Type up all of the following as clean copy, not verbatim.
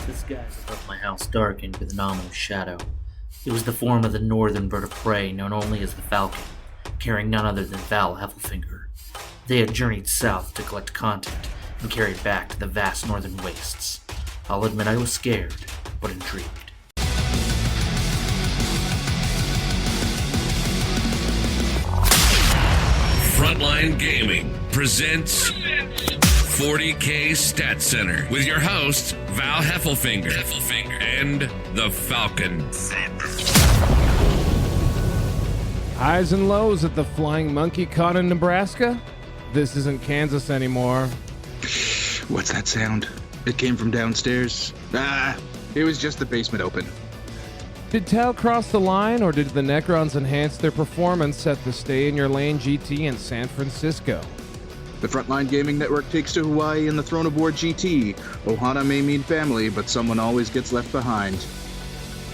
The skies above my house darkened with an ominous shadow. It was the form of the northern bird of prey known only as the Falcon, carrying none other than Val Heffelfinger. They had journeyed south to collect content and carried back to the vast northern wastes. I'll admit I was scared, but intrigued. Frontline Gaming presents 40K Stat Center with your hosts Val Heffelfinger and the Falcon. Highs and lows at the Flying Monkey Con in Nebraska. This isn't Kansas anymore. What's that sound? It came from downstairs. It was just the basement open. Did Tal cross the line, or did the Necrons enhance their performance at the Stay in Your Lane GT in San Francisco? The Frontline Gaming Network takes to Hawaii in the Throne of War GT. Ohana may mean family, but someone always gets left behind.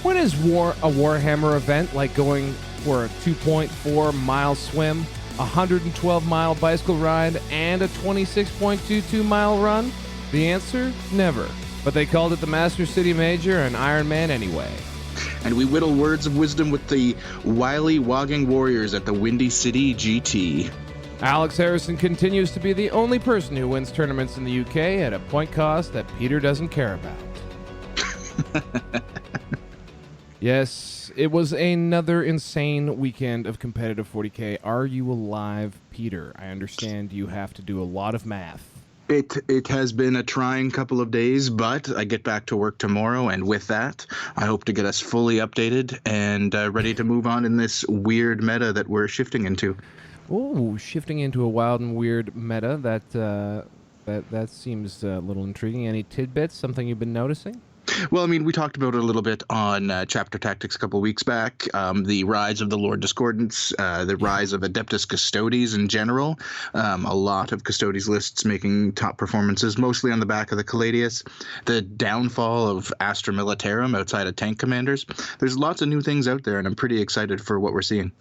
When is a Warhammer event like going for a 2.4 mile swim, a 112 mile bicycle ride, and a 26.22 mile run? The answer? Never. But they called it the Master City Major and Iron Man anyway. And we whittle words of wisdom with the wily wogging warriors at the Windy City GT. Alex Harrison continues to be the only person who wins tournaments in the UK at a point cost that Peter doesn't care about. Yes, it was another insane weekend of competitive 40K. Are you alive, Peter? I understand you have to do a lot of math. It has been a trying couple of days, but I get back to work tomorrow, and with that, I hope to get us fully updated and ready to move on in this weird meta that we're shifting into. Oh, shifting into a wild and weird meta. That seems a little intriguing. Any tidbits? Something you've been noticing? Well, I mean, we talked about it a little bit on Chapter Tactics a couple weeks back. The rise of the Lord Discordants, the rise of Adeptus Custodes in general. A lot of Custodes lists making top performances, mostly on the back of the Caladius. The downfall of Astra Militarum outside of tank commanders. There's lots of new things out there, and I'm pretty excited for what we're seeing.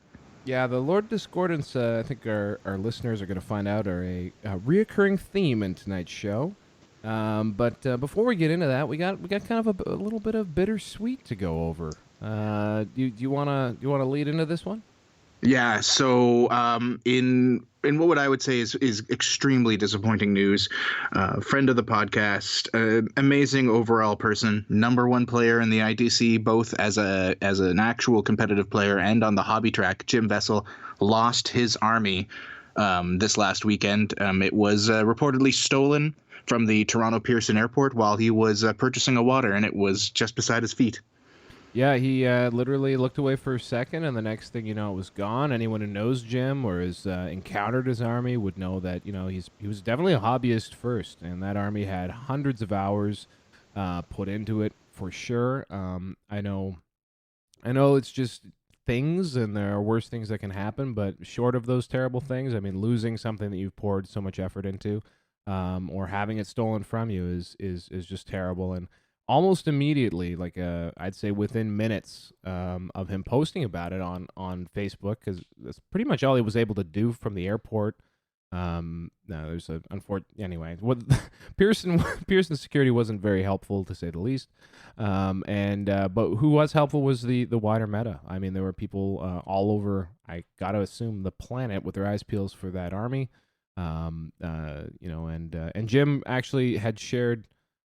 Yeah, the Lord Discordants, I think our listeners are going to find out, are a reoccurring theme in tonight's show. But before we get into that, we got kind of a little bit of bittersweet to go over. Do you wanna lead into this one? Yeah. So in what I would say is extremely disappointing news. Friend of the podcast, amazing overall person, number one player in the ITC, both as an actual competitive player and on the hobby track. Jim Vessel lost his army this last weekend. It was reportedly stolen from the Toronto Pearson Airport while he was purchasing a water, and it was just beside his feet. Yeah, he literally looked away for a second, and the next thing you know, it was gone. Anyone who knows Jim or has encountered his army would know that he was definitely a hobbyist first, and that army had hundreds of hours put into it for sure. I know it's just things, and there are worse things that can happen, but short of those terrible things, I mean, losing something that you've poured so much effort into, or having it stolen from you is just terrible. And almost immediately, like I'd say within minutes of him posting about it on Facebook, because that's pretty much all he was able to do from the airport. No, there's a anyway. What Pearson security wasn't very helpful, to say the least. But who was helpful was the wider meta. I mean, there were people all over, I gotta assume, the planet with their eyes peeled for that army. And Jim actually had shared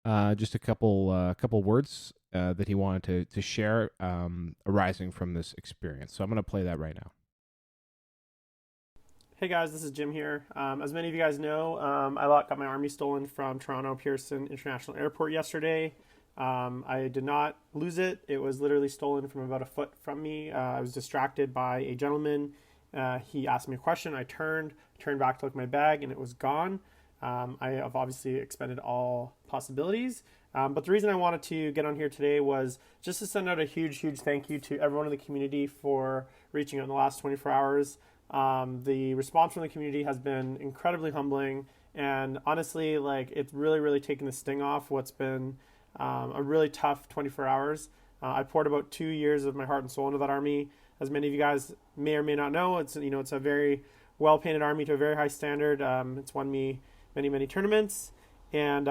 just a couple words that he wanted to share arising from this experience. So I'm going to play that right now. Hey guys, this is Jim here. As many of you guys know, I got my army stolen from Toronto Pearson International Airport yesterday. I did not lose it. It was literally stolen from about a foot from me. I was distracted by a gentleman. He asked me a question. I turned back to look at my bag, and it was gone. I have obviously expended all possibilities. But the reason I wanted to get on here today was just to send out a huge thank you to everyone in the community for reaching out in the last 24 hours. The response from the community has been incredibly humbling, and honestly, it's really taken the sting off what's been a really tough 24 hours. I poured about 2 years of my heart and soul into that army. As many of you guys may or may not know, it's a very well-painted army to a very high standard. It's won me many tournaments, and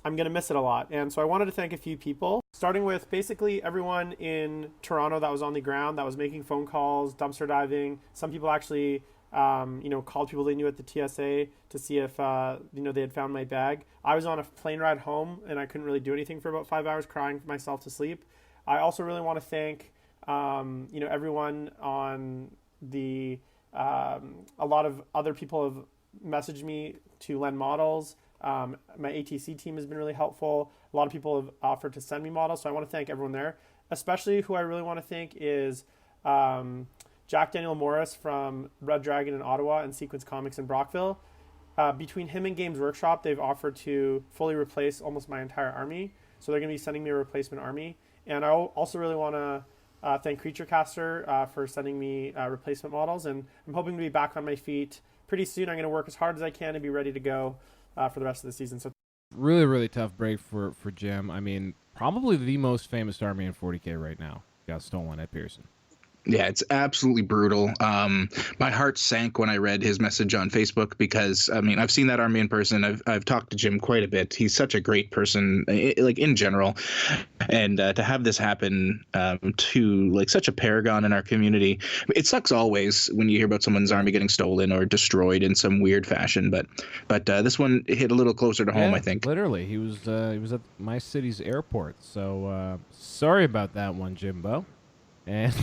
I'm going to miss it a lot. And so I wanted to thank a few people, starting with basically everyone in Toronto that was on the ground, that was making phone calls, dumpster diving. Some people actually, called people they knew at the TSA to see if, they had found my bag. I was on a plane ride home and I couldn't really do anything for about 5 hours, crying myself to sleep. I also really want to thank, everyone on the, a lot of other people have messaged me to lend models. My ATC team has been really helpful. A lot of people have offered to send me models, so I want to thank everyone there. Especially who I really want to thank is Jack Daniel Morris from Red Dragon in Ottawa and Sequence Comics in Brockville. Between him and Games Workshop, they've offered to fully replace almost my entire army. So they're going to be sending me a replacement army. And I also really want to thank Creaturecaster for sending me replacement models. And I'm hoping to be back on my feet pretty soon. I'm going to work as hard as I can to be ready to go for the rest of the season. So really, really tough break for Jim. I mean, probably the most famous army in 40K right now got stolen at Pearson. Yeah, it's absolutely brutal. My heart sank when I read his message on Facebook because, I mean, I've seen that army in person. I've talked to Jim quite a bit. He's such a great person, like in general. And to have this happen to like such a paragon in our community, it sucks always when you hear about someone's army getting stolen or destroyed in some weird fashion. But this one hit a little closer to home, I think. Literally, he was at my city's airport. So sorry about that one, Jimbo. And,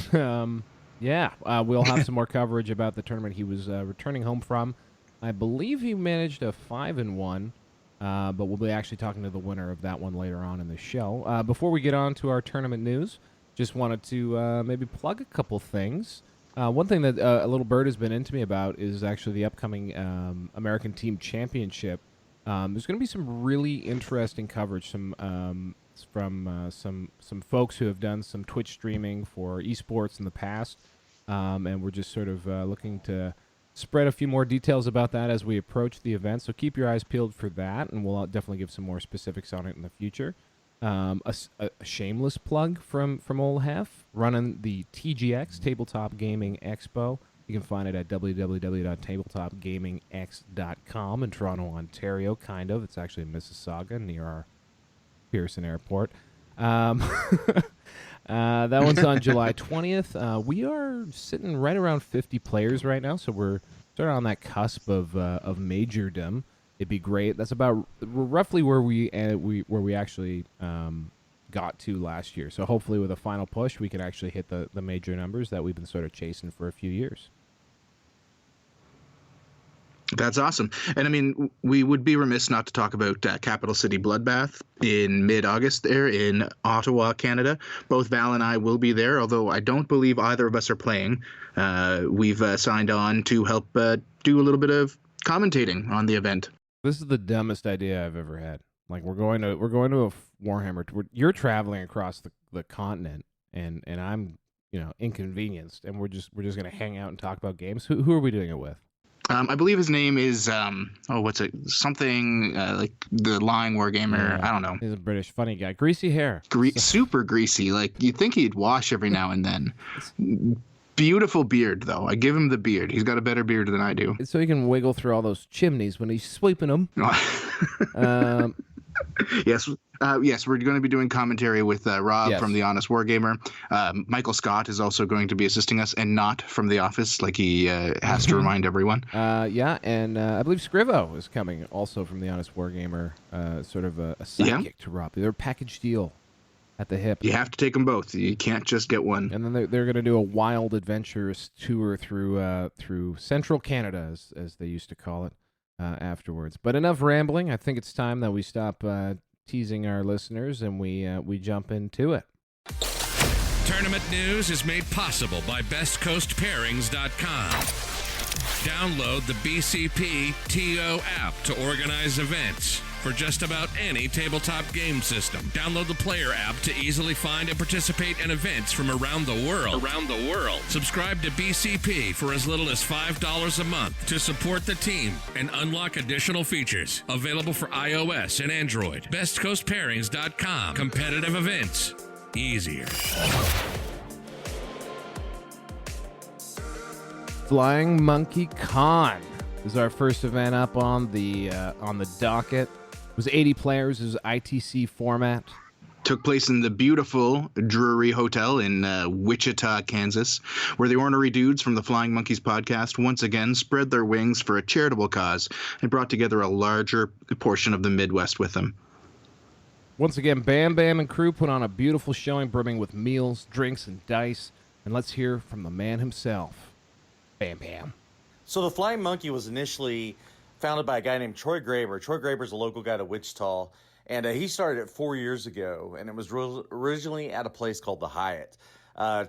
we'll have some more coverage about the tournament he was returning home from. I believe he managed a 5-1, but we'll be actually talking to the winner of that one later on in the show. Before we get on to our tournament news, just wanted to maybe plug a couple things. One thing that a little bird has been into me about is actually the upcoming American Team Championship. There's going to be some really interesting coverage, from some folks who have done some Twitch streaming for esports in the past, and we're just sort of looking to spread a few more details about that as we approach the event. So keep your eyes peeled for that, and we'll definitely give some more specifics on it in the future. A shameless plug from old Hef, running the TGX Tabletop Gaming Expo. You can find it at www.tabletopgamingx.com in Toronto, Ontario. Kind of. It's actually in Mississauga near our Pearson Airport. That one's on July 20th. We are sitting right around 50 players right now, so we're sort of on that cusp of majordom. It'd be great. That's about roughly where we actually got to last year. So hopefully with a final push, we can actually hit the major numbers that we've been sort of chasing for a few years. That's awesome. And I mean, we would be remiss not to talk about Capital City Bloodbath in mid-August there in Ottawa, Canada. Both Val and I will be there, although I don't believe either of us are playing. We've signed on to help do a little bit of commentating on the event. This is the dumbest idea I've ever had. Like we're going to a Warhammer. You're traveling across the continent, and I'm inconvenienced, and we're just going to hang out and talk about games. Who are we doing it with? I believe his name is what's it? Something like the Lying Wargamer. Yeah, I don't know. He's a British funny guy. Greasy hair. Super greasy. Like you'd think he'd wash every now and then. Beautiful beard, though. I give him the beard. He's got a better beard than I do. So he can wiggle through all those chimneys when he's sweeping them. Yes, we're going to be doing commentary with Rob from The Honest Wargamer. Michael Scott is also going to be assisting us, and not from The Office, like he has to remind everyone. And I believe Scrivo is coming, also from The Honest Wargamer, sort of a sidekick to Rob. They're a package deal at the hip. You have to take them both. You can't just get one. And then they're going to do a wild, adventurous tour through Central Canada, as they used to call it. Afterwards. But enough rambling. I think it's time that we stop teasing our listeners and we jump into it. Tournament news is made possible by BestCoastPairings.com. Download the BCP TO app to organize events for just about any tabletop game system. Download the player app to easily find and participate in events from around the world. Subscribe to BCP for as little as $5 a month to support the team and unlock additional features. Available for iOS and Android. BestCoastPairings.com. Competitive events easier. Flying Monkey Con is our first event up on the docket. was 80 players. It was ITC format. Took place in the beautiful Drury Hotel in Wichita, Kansas, where the ornery dudes from the Flying Monkeys podcast once again spread their wings for a charitable cause and brought together a larger portion of the Midwest with them. Once again, Bam Bam and crew put on a beautiful showing brimming with meals, drinks, and dice. And let's hear from the man himself, Bam Bam. So the Flying Monkey was initially founded by a guy named Troy Graber. Troy Graber's a local guy to Wichita. And he started it 4 years ago, and it was originally at a place called the Hyatt.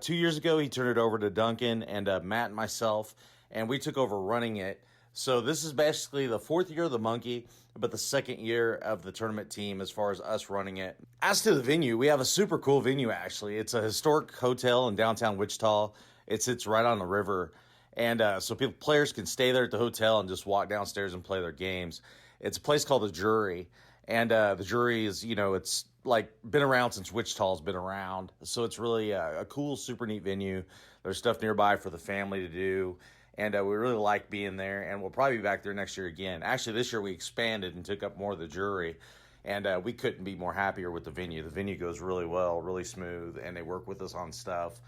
2 years ago, he turned it over to Duncan and Matt and myself, and we took over running it. So this is basically the 4th year of the Monkey, but the 2nd year of the tournament team as far as us running it. As to the venue, we have a super cool venue, actually. It's a historic hotel in downtown Wichita. It sits right on the river, and so players can stay there at the hotel and just walk downstairs and play their games. It's a place called the Drury. And the Jury is, it's like been around since Wichita's been around. So it's really a cool, super neat venue. There's stuff nearby for the family to do. And we really like being there. And we'll probably be back there next year again. Actually, this year we expanded and took up more of the Jury. And we couldn't be more happier with the venue. The venue goes really well, really smooth. And they work with us on stuff.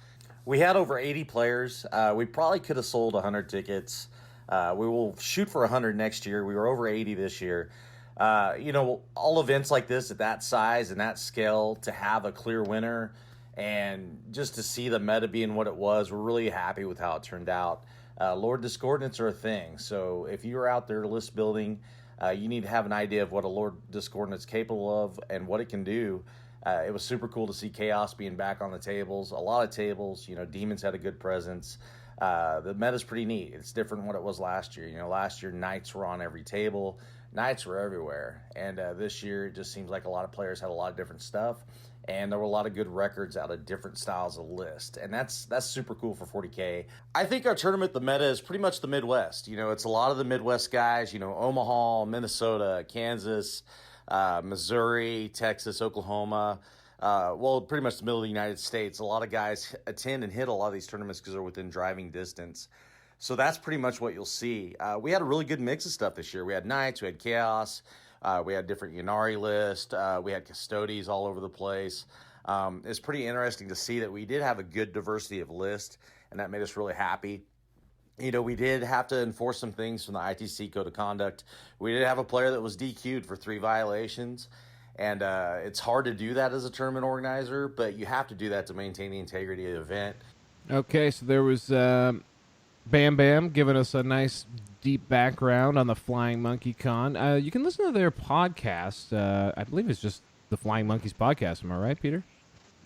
We had over 80 players. We probably could have sold 100 tickets. We will shoot for 100 next year. We were over 80 this year. All events like this at that size and that scale, to have a clear winner and just to see the meta being what it was, we're really happy with how it turned out. Lord Discordants are a thing. So if you're out there list building, you need to have an idea of what a Lord Discordant is capable of and what it can do. It was super cool to see Chaos being back on the tables. A lot of tables, Demons had a good presence. The meta's pretty neat. It's different than what it was last year. Last year, Knights were on every table. Knights were everywhere. And this year, it just seems like a lot of players had a lot of different stuff. And there were a lot of good records out of different styles of list. And that's super cool for 40K. I think our tournament, the meta, is pretty much the Midwest. It's a lot of the Midwest guys, Omaha, Minnesota, Kansas, Missouri, Texas, Oklahoma. Pretty much the middle of the United States. A lot of guys attend and hit a lot of these tournaments because they're within driving distance. So that's pretty much what you'll see. We had a really good mix of stuff this year. We had Knights, we had Chaos, we had different Yanari lists, we had Custodies all over the place. It's pretty interesting to see that we did have a good diversity of lists, and that made us really happy. We did have to enforce some things from the ITC Code of Conduct. We did have a player that was DQ'd for 3 violations, and it's hard to do that as a tournament organizer, but you have to do that to maintain the integrity of the event. Okay, so there was Bam Bam giving us a nice deep background on the Flying Monkey Con. You can listen to their podcast. I believe it's just the Flying Monkeys podcast. Am I right, Peter?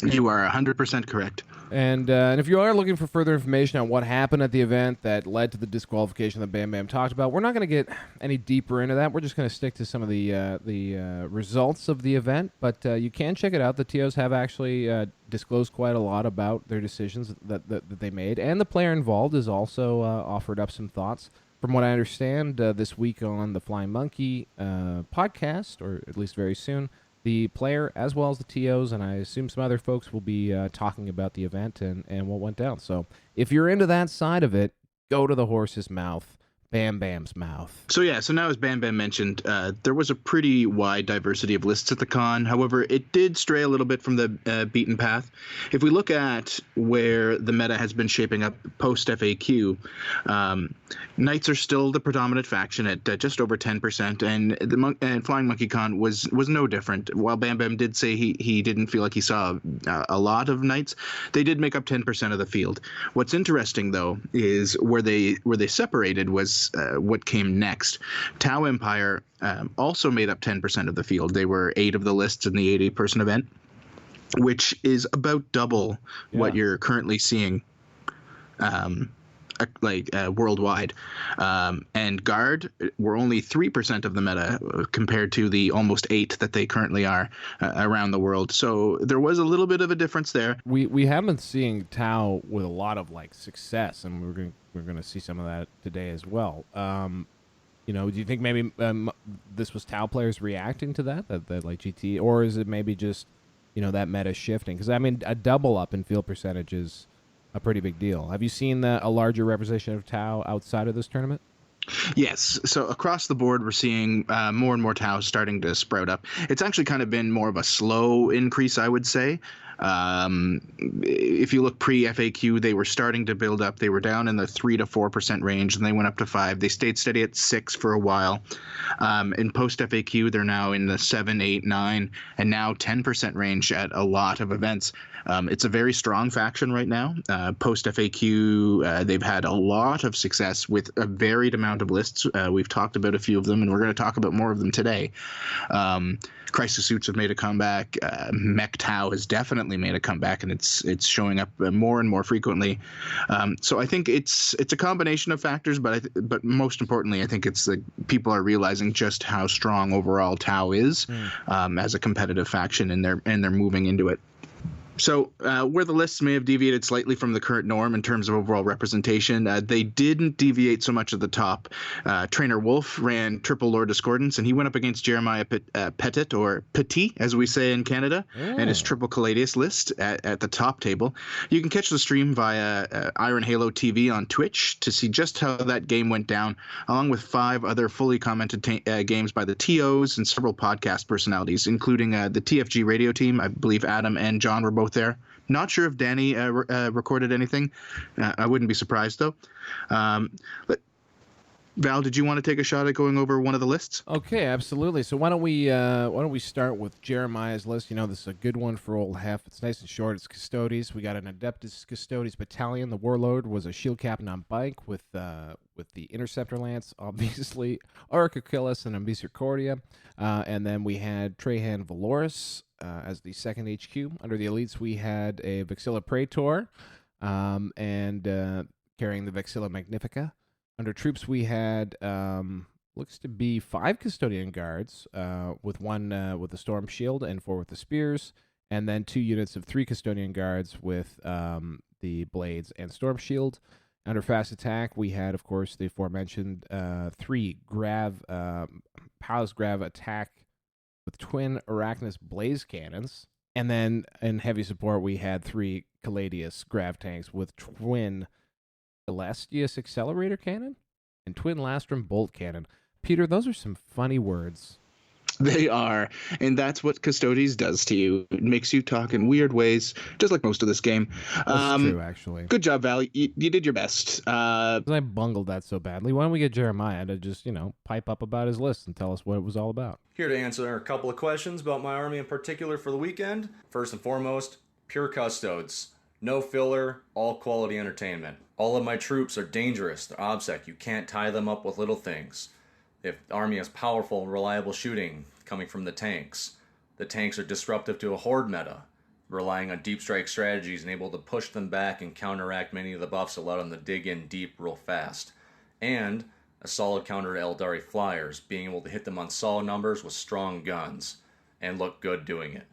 You are 100% correct. And if you are looking for further information on what happened at the event that led to the disqualification that Bam Bam talked about, we're not going to get any deeper into that. We're just going to stick to some of the results of the event. But you can check it out. The TOs have actually disclosed quite a lot about their decisions that they made. And the player involved has also offered up some thoughts. From what I understand, this week on the Flying Monkey podcast, or at least very soon, the player, as well as the TOs, and I assume some other folks will be talking about the event and what went down. So if you're into that side of it, go to the horse's mouth, Bam Bam's mouth. So now as Bam Bam mentioned, there was a pretty wide diversity of lists at the con. However, it did stray a little bit from the beaten path. If we look at where the meta has been shaping up post-FAQ, Knights are still the predominant faction at just over 10%, and Flying Monkey Con was no different. While Bam Bam did say he didn't feel like he saw a lot of Knights, they did make up 10% of the field. What's interesting, though, is where they separated was what came next. Tau Empire also made up 10% of the field. They were 8 of the lists in the 80-person event, which is about double what you're currently seeing worldwide. And Guard were only 3% of the meta compared to the almost 8 that they currently are around the world. So there was a little bit of a difference there. We have been seeing Tau with a lot of success, and we're going to see some of that today as well. Do you think maybe this was Tau players reacting to that GT, or is it maybe just that meta shifting? Because a double up in field percentage is a pretty big deal. Have you seen a larger representation of Tau outside of this tournament? Yes. So across the board, we're seeing more and more Taos starting to sprout up. It's actually kind of been more of a slow increase, I would say. If you look pre-FAQ, they were starting to build up. They were down in the 3 to 4% range, and they went up to 5. They stayed steady at 6 for a while. In post-FAQ, they're now in the 7, 8, 9, and now 10% range at a lot of events. It's a very strong faction right now. Post-FAQ, they've had a lot of success with a varied amount of lists. We've talked about a few of them, and we're going to talk about more of them today. Crisis Suits have made a comeback. Mech Tau has definitely made a comeback, and it's showing up more and more frequently. So I think it's a combination of factors, but most importantly, I think it's that people are realizing just how strong overall Tau is as a competitive faction, and they're moving into it. So where the lists may have deviated slightly from the current norm in terms of overall representation, they didn't deviate so much at the top. Trainer Wolf ran Triple Lord Discordance, and he went up against Jeremiah Petit, or Petit, as we say in Canada, and his Triple Caladius list at the top table. You can catch the stream via Iron Halo TV on Twitch to see just how that game went down, along with 5 other fully commented games by the TOs and several podcast personalities, including the TFG radio team. I believe Adam and John were both there. Not sure if Danny recorded anything. I wouldn't be surprised though. But Val, did you want to take a shot at going over one of the lists? Okay, absolutely. So why don't we start with Jeremiah's list? You know, this is a good one for old Hef. It's nice and short. It's Custodes. We got an Adeptus Custodes Battalion. The Warlord was a shield captain on bike with the Interceptor Lance, obviously, Auric Achilles and Ambisor Cordia. And then we had Trahan Valoris as the second HQ. Under the elites, we had a Vexilla Praetor and carrying the Vexilla Magnifica. Under troops, we had looks to be 5 Custodian Guards, with 1 with the Storm Shield and 4 with the Spears, and then 2 units of 3 Custodian Guards with the Blades and Storm Shield. Under Fast Attack, we had, of course, the aforementioned 3 Palace Grav Attack with twin Arachnus Blaze Cannons. And then in heavy support, we had 3 Caladius Grav Tanks with twin Celestius Accelerator Cannon and twin Lastrum Bolt Cannon. Peter, those are some funny words. They are, and that's what Custodes does to you. It makes you talk in weird ways, just like most of this game. That's true, actually. Good job, Val. You did your best. I bungled that so badly. Why don't we get Jeremiah to just, pipe up about his list and tell us what it was all about? Here to answer a couple of questions about my army in particular for the weekend. First and foremost, pure Custodes. No filler, all quality entertainment. All of my troops are dangerous. They're OBSEC. You can't tie them up with little things. The army has powerful and reliable shooting coming from the tanks. The tanks are disruptive to a horde meta, relying on deep strike strategies and able to push them back and counteract many of the buffs that allow them to dig in deep real fast. And a solid counter to Eldari flyers, being able to hit them on solid numbers with strong guns, and look good doing it.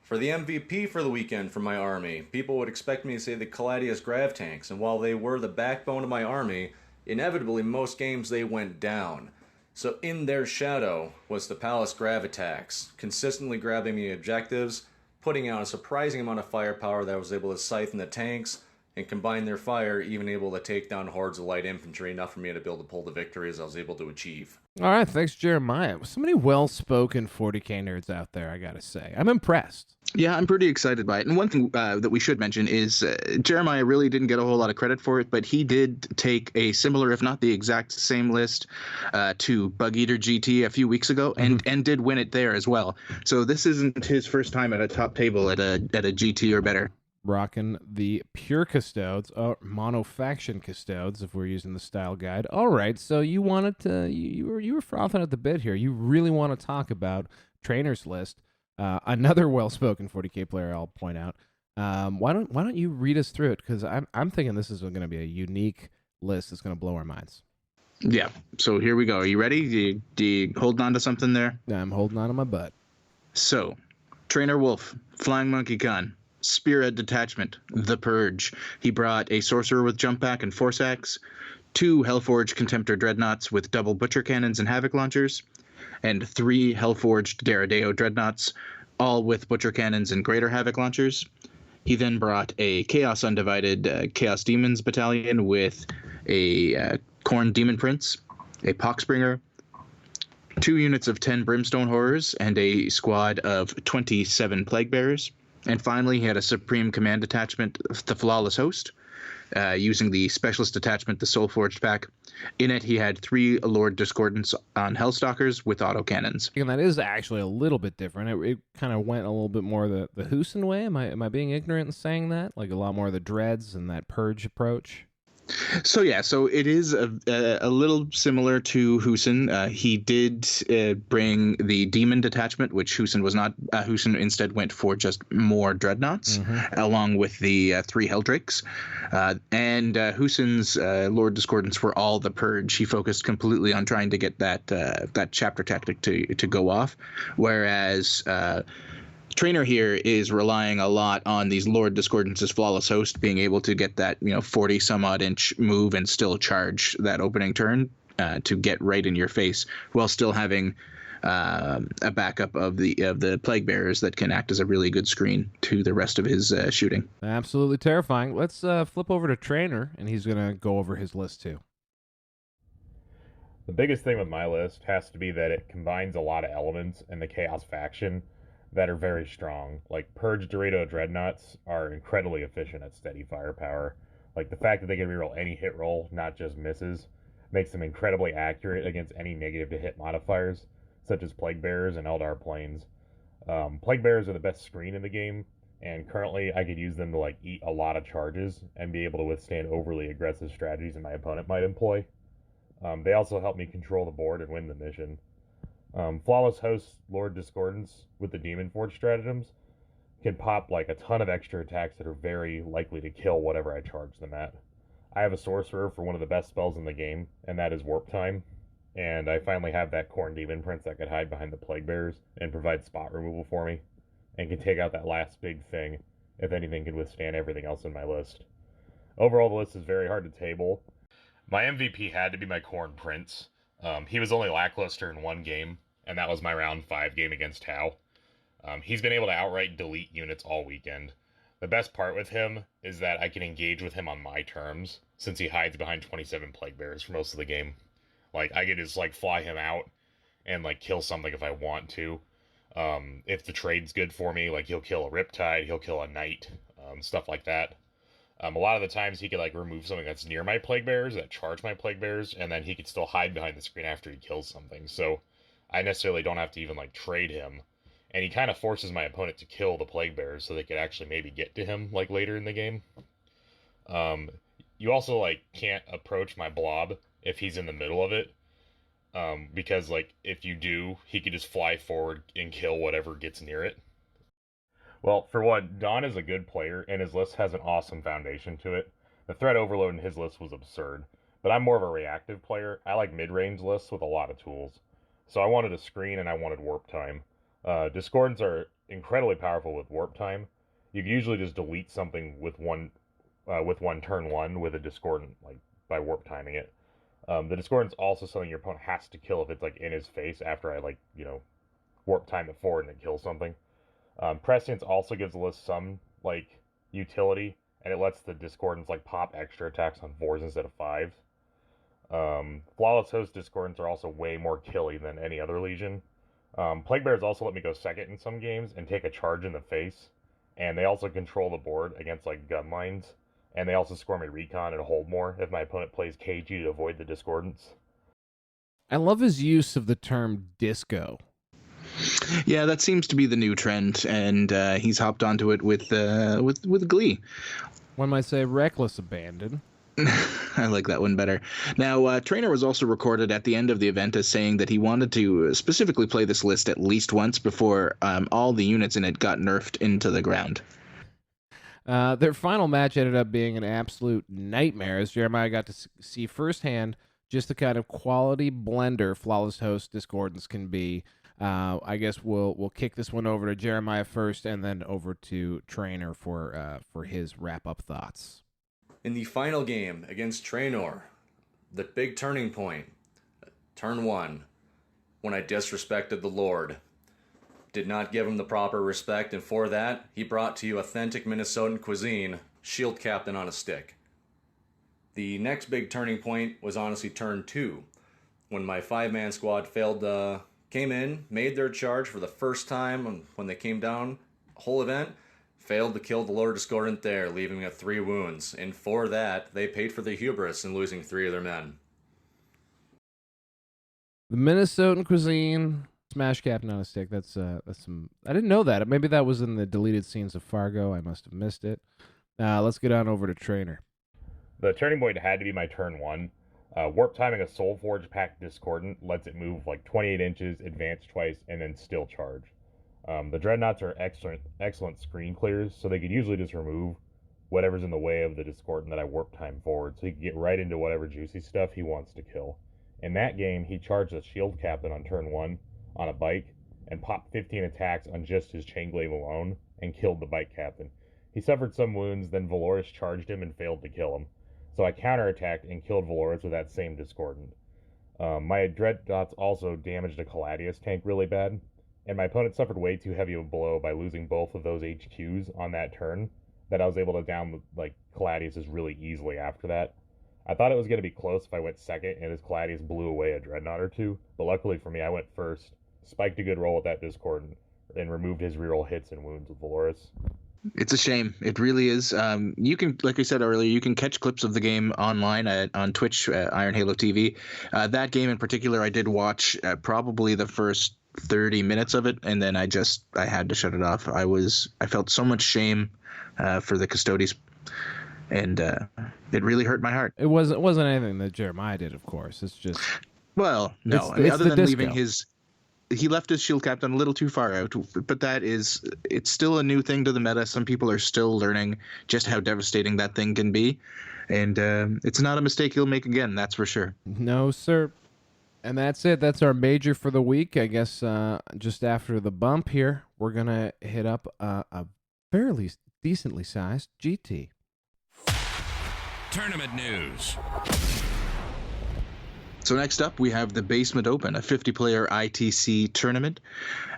For the MVP for the weekend for my army, people would expect me to say the Caladius Grav Tanks, and while they were the backbone of my army, inevitably most games they went down. So in their shadow was the Palace Grav Attacks, consistently grabbing the objectives, putting out a surprising amount of firepower that was able to siphon the tanks, and combine their fire, even able to take down hordes of light infantry, enough for me to be able to pull the victories I was able to achieve. All right, thanks, Jeremiah. So many well-spoken 40K nerds out there, I gotta say. I'm impressed. Yeah, I'm pretty excited by it. And one thing that we should mention is Jeremiah really didn't get a whole lot of credit for it, but he did take a similar, if not the exact same list to Bug Eater GT a few weeks ago, and did win it there as well. So this isn't his first time at a top table at a GT or better. Rocking the pure Custodes, or mono-faction Custodes, if we're using the style guide. All right, so you wanted to, you were frothing at the bit here. You really want to talk about Trainer's List. Another well-spoken 40K player, I'll point out. Why don't you read us through it? Because I'm thinking this is going to be a unique list that's going to blow our minds. Yeah, so here we go. Are you ready? Do you holding on to something there? I'm holding on to my butt. So, Trainer Wolf, Flying Monkey Gun, Spearhead Detachment, The Purge. He brought a Sorcerer with Jump Pack and Force Axe, 2 Hellforged Contemptor Dreadnoughts with double Butcher Cannons and Havoc Launchers, and 3 Hellforged Daradeo Dreadnoughts, all with Butcher Cannons and Greater Havoc Launchers. He then brought a Chaos Undivided Chaos Demons Battalion with a Khorne Demon Prince. a Poxbringer, 2 units of 10 Brimstone Horrors, and a squad of 27 Plague Bearers. And finally, he had a Supreme Command Detachment, the Flawless Host, using the Specialist Detachment, the Soulforged Pack. In it, he had 3 Lord Discordants on Hellstalkers with autocannons. And that is actually a little bit different. It kind of went a little bit more the Husin way. Am I being ignorant in saying that? Like a lot more of the dreads and that purge approach? So it is a little similar to Husin. He did bring the Demon Detachment, which Husin was not. Husin instead went for just more Dreadnoughts, along with the 3 Helldrakes. And Husin's Lord Discordants were all the Purge. He focused completely on trying to get that chapter tactic to go off, whereas Trainer here is relying a lot on these Lord Discordance's Flawless Host being able to get that 40 some odd inch move and still charge that opening turn to get right in your face, while still having a backup of the Plague Bearers that can act as a really good screen to the rest of his shooting. Absolutely terrifying. Let's flip over to Trainer, and he's gonna go over his list too. The biggest thing with my list has to be that it combines a lot of elements in the Chaos faction that are very strong. Like, Purge Dorito Dreadnoughts are incredibly efficient at steady firepower. Like, the fact that they can reroll any hit roll, not just misses, makes them incredibly accurate against any negative to hit modifiers, such as Plague Bearers and Eldar Planes. Plague Bearers are the best screen in the game, and currently I could use them to, like, eat a lot of charges and be able to withstand overly aggressive strategies that my opponent might employ. They also help me control the board and win the mission. Flawless Host Lord Discordance with the Demon Forge stratagems can pop like a ton of extra attacks that are very likely to kill whatever I charge them at. I have a sorcerer for one of the best spells in the game, and that is Warp Time. And I finally have that Khorne Demon Prince that could hide behind the Plague Bearers and provide spot removal for me, and can take out that last big thing if anything can withstand everything else in my list. Overall, the list is very hard to table. My MVP had to be my Khorne Prince. He was only lackluster in 1 game, and that was my round 5 game against Tau. He's been able to outright delete units all weekend. The best part with him is that I can engage with him on my terms, since he hides behind 27 Plague Bearers for most of the game. Like, I could just, like, fly him out and, like, kill something if I want to. If the trade's good for me, like, he'll kill a Riptide, he'll kill a Knight, stuff like that. A lot of the times he could, like, remove something that's near my Plague Bearers, that charge my Plague Bearers, and then he could still hide behind the screen after he kills something. So I necessarily don't have to even, like, trade him. And he kind of forces my opponent to kill the Plague Bearers so they could actually maybe get to him, like, later in the game. You also, like, can't approach my blob if he's in the middle of it. Because, like, if you do, he could just fly forward and kill whatever gets near it. Well, for one, Don is a good player, and his list has an awesome foundation to it. The threat overload in his list was absurd, but I'm more of a reactive player. I like mid-range lists with a lot of tools. So I wanted a screen, and I wanted Warp Time. Discordants are incredibly powerful with Warp Time. You can usually just delete something with one turn 1 with a Discordant, like, by Warp Timing it. The Discordant's also something your opponent has to kill if it's, like, in his face after I, like, Warp Time it forward and it kills something. Prescience also gives the list some, like, utility, and it lets the Discordants, like, pop extra attacks on 4s instead of 5s. Flawless Host Discordants are also way more killy than any other Legion. Plague Bears also let me go second in some games and take a charge in the face, and they also control the board against, like, gun lines, and they also score me recon and hold more if my opponent plays KG to avoid the Discordants. I love his use of the term disco. Yeah, that seems to be the new trend, and he's hopped onto it with glee. One might say reckless abandon. I like that one better. Now, Trainer was also recorded at the end of the event as saying that he wanted to specifically play this list at least once before all the units in it got nerfed into the ground. Their final match ended up being an absolute nightmare, as Jeremiah got to see firsthand just the kind of quality blender Flawless Host Discordants can be. I guess we'll kick this one over to Jeremiah first, and then over to Trainer for his wrap-up thoughts. In the final game against Traynor, the big turning point, turn 1, when I disrespected the Lord. Did not give him the proper respect, and for that, he brought to you authentic Minnesotan cuisine, Shield Captain on a stick. The next big turning point was honestly turn 2. when my 5-man squad came in, made their charge for the first time when they came down, whole event, failed to kill the Lord Discordant there, leaving me with 3 wounds. And for that, they paid for the hubris in losing 3 of their men. The Minnesotan cuisine, smash captain on a stick. That's some. I didn't know that. Maybe that was in the deleted scenes of Fargo. I must have missed it. Let's get on over to Trainer. The turning point had to be my turn 1. Warp timing a Soul Forge packed Discordant lets it move like 28 inches, advance twice, and then still charge. The Dreadnoughts are excellent screen clears, so they could usually just remove whatever's in the way of the Discordant that I warp time forward, so he can get right into whatever juicy stuff he wants to kill. In that game, he charged the Shield Captain on turn 1 on a bike and popped 15 attacks on just his Chain Glaive alone and killed the bike captain. He suffered some wounds, then Valoris charged him and failed to kill him. So I counterattacked and killed Valoris with that same Discordant. My Dreadnoughts also damaged a Caladius tank really bad, and my opponent suffered way too heavy of a blow by losing both of those HQs on that turn that I was able to down like Caladius really easily after that. I thought it was going to be close if I went second and his Caladius blew away a Dreadnought or 2, but luckily for me I went first, spiked a good roll with that Discordant, and removed his reroll hits and wounds with Valoris. It's a shame. It really is. You can, like I said earlier, you can catch clips of the game online on Twitch, Iron Halo TV. That game in particular, I did watch probably the first 30 minutes of it, and then I had to shut it off. I felt so much shame for the Custodes, and it really hurt my heart. It wasn't anything that Jeremiah did, of course. It's just well, no. Other than leaving he left his Shield Captain a little too far out, but it's still a new thing to the meta. Some people are still learning just how devastating that thing can be, and it's not a mistake he'll make again, that's for sure. No, sir. And that's it. That's our major for the week. I guess just after the bump here, we're going to hit up a fairly decently sized GT. Tournament news. So next up, we have the Basement Open, a 50-player ITC tournament.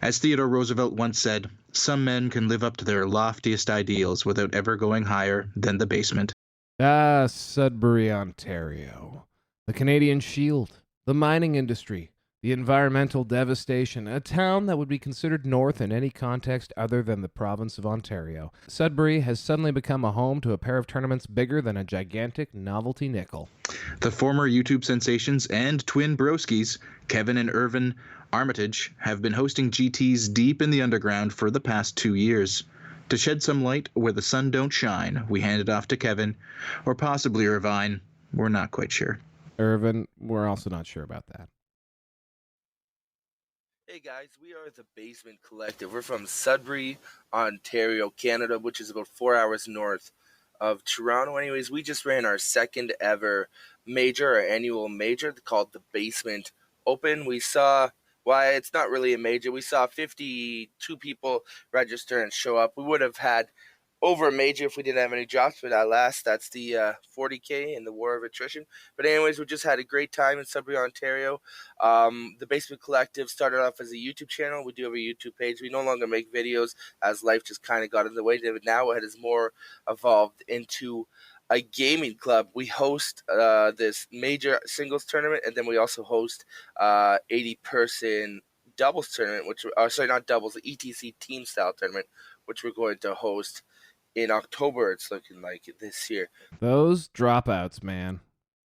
As Theodore Roosevelt once said, some men can live up to their loftiest ideals without ever going higher than the basement. Sudbury, Ontario. The Canadian Shield. The mining industry. The environmental devastation. A town that would be considered north in any context other than the province of Ontario. Sudbury has suddenly become a home to a pair of tournaments bigger than a gigantic novelty nickel. The former YouTube sensations and twin broskies, Kevin and Irvin Armitage, have been hosting GTs deep in the underground for the past 2 years. To shed some light where the sun don't shine, we hand it off to Kevin, or possibly Irvine. We're not quite sure. Irvin, we're also not sure about that. Hey guys, we are the Basement Collective. We're from Sudbury, Ontario, Canada, which is about 4 hours north of Toronto. Anyways, we just ran our second ever major, our annual major called the Basement Open. We saw, it's not really a major. We saw 52 people register and show up. We would have had over a major if we didn't have any drops, but at last, that's the 40K in the war of attrition. But anyways, we just had a great time in Sudbury, Ontario. The Basement Collective started off as a YouTube channel. We do have a YouTube page. We no longer make videos as life just kind of got in the way. Now it has more evolved into a gaming club. We host this major singles tournament, and then we also host 80-person doubles tournament, not doubles, the ETC team style tournament, which we're going to host in October. It's looking like this year. Those dropouts, man.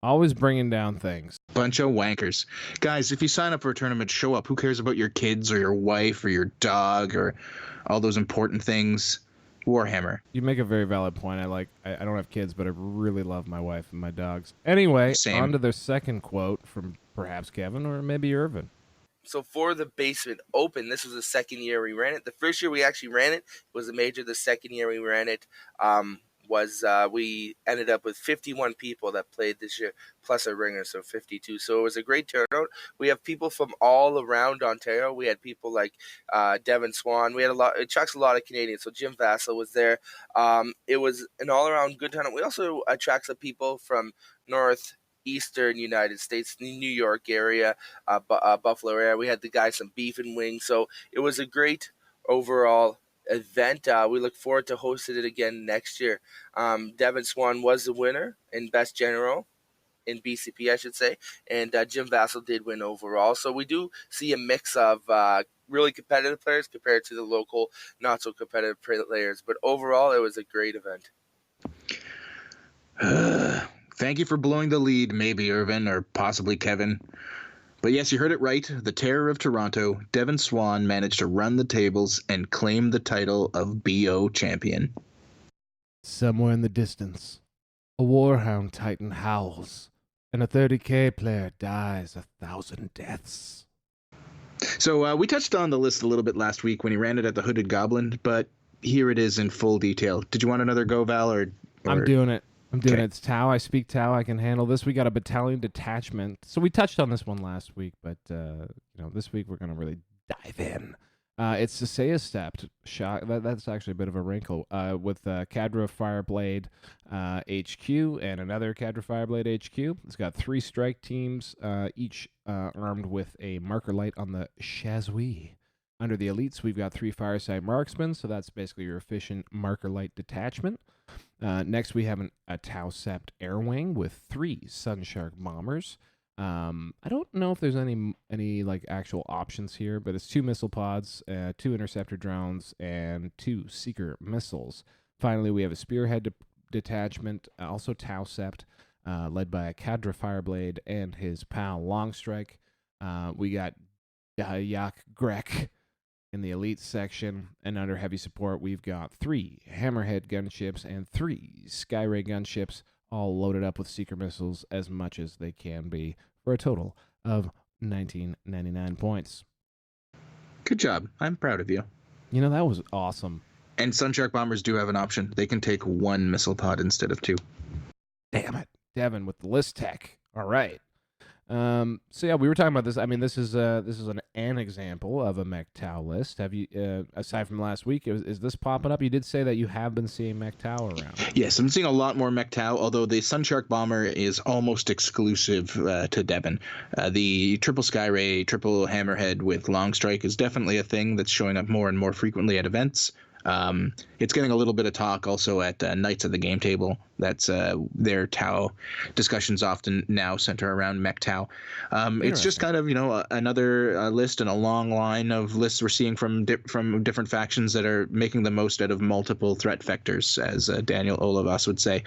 Always bringing down things. Bunch of wankers. Guys, if you sign up for a tournament, show up. Who cares about your kids or your wife or your dog or all those important things? Warhammer. You make a very valid point. I don't have kids, but I really love my wife and my dogs. Anyway, Same. On to their second quote from perhaps Kevin or maybe Irvin. So for the Basement Open, this was the second year we ran it. The first year we actually ran it was a major. The second year we ran it we ended up with 51 people that played this year, plus a ringer, so 52. So it was a great turnout. We have people from all around Ontario. We had people like Devin Swan. We had it attracts a lot of Canadians. So Jim Vassell was there. It was an all-around good turnout. We also attract some people from northeastern United States, the New York area, Buffalo area. We had the guys some beef and wings. So it was a great overall event. We look forward to hosting it again next year. Devin Swan was the winner in Best General. in BCP, I should say, and Jim Vassell did win overall. So we do see a mix of really competitive players compared to the local, not so competitive players. But overall, it was a great event. Thank you for blowing the lead, maybe Irvin or possibly Kevin. But yes, you heard it right. The Terror of Toronto, Devon Swan, managed to run the tables and claim the title of BO champion. Somewhere in the distance, a Warhound Titan howls, and a 30k player dies 1,000 deaths. So we touched on the list a little bit last week when he ran it at the Hooded Goblin, but here it is in full detail. Did you want another go, Val? Or... I'm doing it. It's Tau. I speak Tau. I can handle this. We got a Battalion Detachment. So we touched on this one last week, but this week we're going to really dive in. It's Sasea Stepped. That's actually a bit of a wrinkle. With Cadra Fireblade HQ and another Cadra Fireblade HQ. It's got 3 strike teams, each armed with a marker light on the Chazouille. Under the elites, we've got 3 Fireside Marksmen, so that's basically your efficient marker light detachment. Next, we have a Tau Sept Air Wing with 3 Sunshark Bombers. I don't know if there's any like actual options here, but it's 2 missile pods, 2 interceptor drones, and 2 seeker missiles. Finally, we have a Spearhead detachment, also Tau Sept, led by a Cadra Fireblade and his pal Longstrike. We got Yak Grek in the elite section, and under heavy support, we've got 3 Hammerhead gunships and 3 Skyray gunships, all loaded up with seeker missiles as much as they can be, for a total of 1999 points. Good job. I'm proud of you. You know, that was awesome. And Sunshark Bombers do have an option. They can take 1 missile pod instead of 2. Damn it. Devin with the list tech. All right. So yeah, we were talking about this. I mean, this is an example of a Mech Tau list. Have you, aside from last week, is this popping up? You did say that you have been seeing Mech Tau around. Yes, I'm seeing a lot more Mech Tau, although the Sunshark Bomber is almost exclusive to Devon. The triple Skyray, triple Hammerhead with Longstrike is definitely a thing that's showing up more and more frequently at events. It's getting a little bit of talk also at Knights of the Game Table. That's their Tau discussions often now center around Mech Tau. It's just kind of, another list and a long line of lists we're seeing from different factions that are making the most out of multiple threat vectors, as Daniel Olivas would say.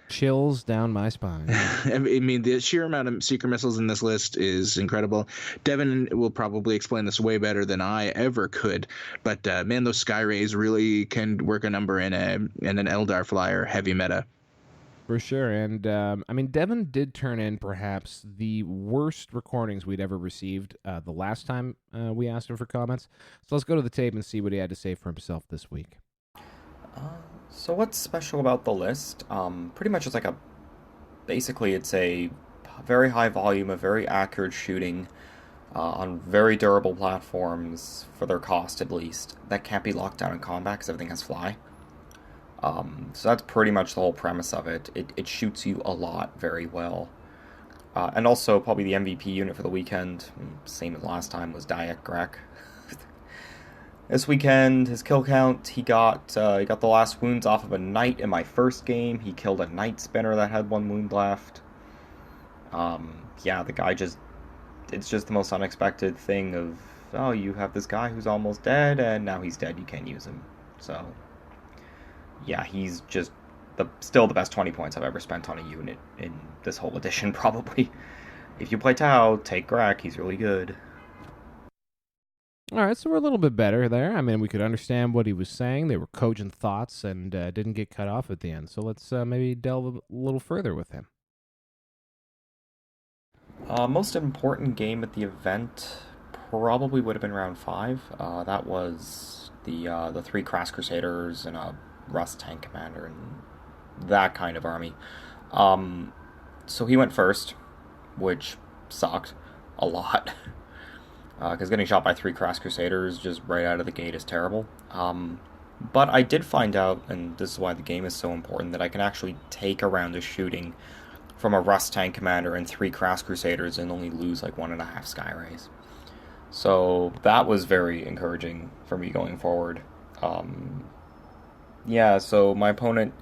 Chills down my spine. I mean, the sheer amount of seeker missiles in this list is incredible. Devin will probably explain this way better than I ever could, but man, those Skyrays really can work a number in an Eldar flyer heavy meta. For sure. And I mean, Devin did turn in perhaps the worst recordings we'd ever received the last time we asked him for comments. So let's go to the tape and see what he had to say for himself this week. So what's special about the list? Pretty much it's basically it's a very high volume of very accurate shooting on very durable platforms, for their cost at least, that can't be locked down in combat because everything has fly. So that's pretty much the whole premise of it. It shoots you a lot very well. And also probably the MVP unit for the weekend, same as last time, was Dayak Grek. This weekend, his kill count, he got the last wounds off of a knight in my first game. He killed a knight spinner that had 1 wound left. The guy it's just the most unexpected thing of, oh, you have this guy who's almost dead, and now he's dead, you can't use him. So, yeah, he's just still the best 20 points I've ever spent on a unit in this whole edition, probably. If you play Tau, take Grek, he's really good. All right, so we're a little bit better there. I mean, we could understand what he was saying. They were cogent thoughts and didn't get cut off at the end. So let's maybe delve a little further with him. Most important game at the event probably would have been round 5. That was the 3 Crass Crusaders and a Rust Tank Commander and that kind of army. So he went first, which sucked a lot. Because getting shot by 3 Crass Crusaders just right out of the gate is terrible. But I did find out, and this is why the game is so important, that I can actually take a round of shooting from a Rust Tank Commander and 3 Crass Crusaders and only lose 1.5 Skyrays. So that was very encouraging for me going forward. So my opponent,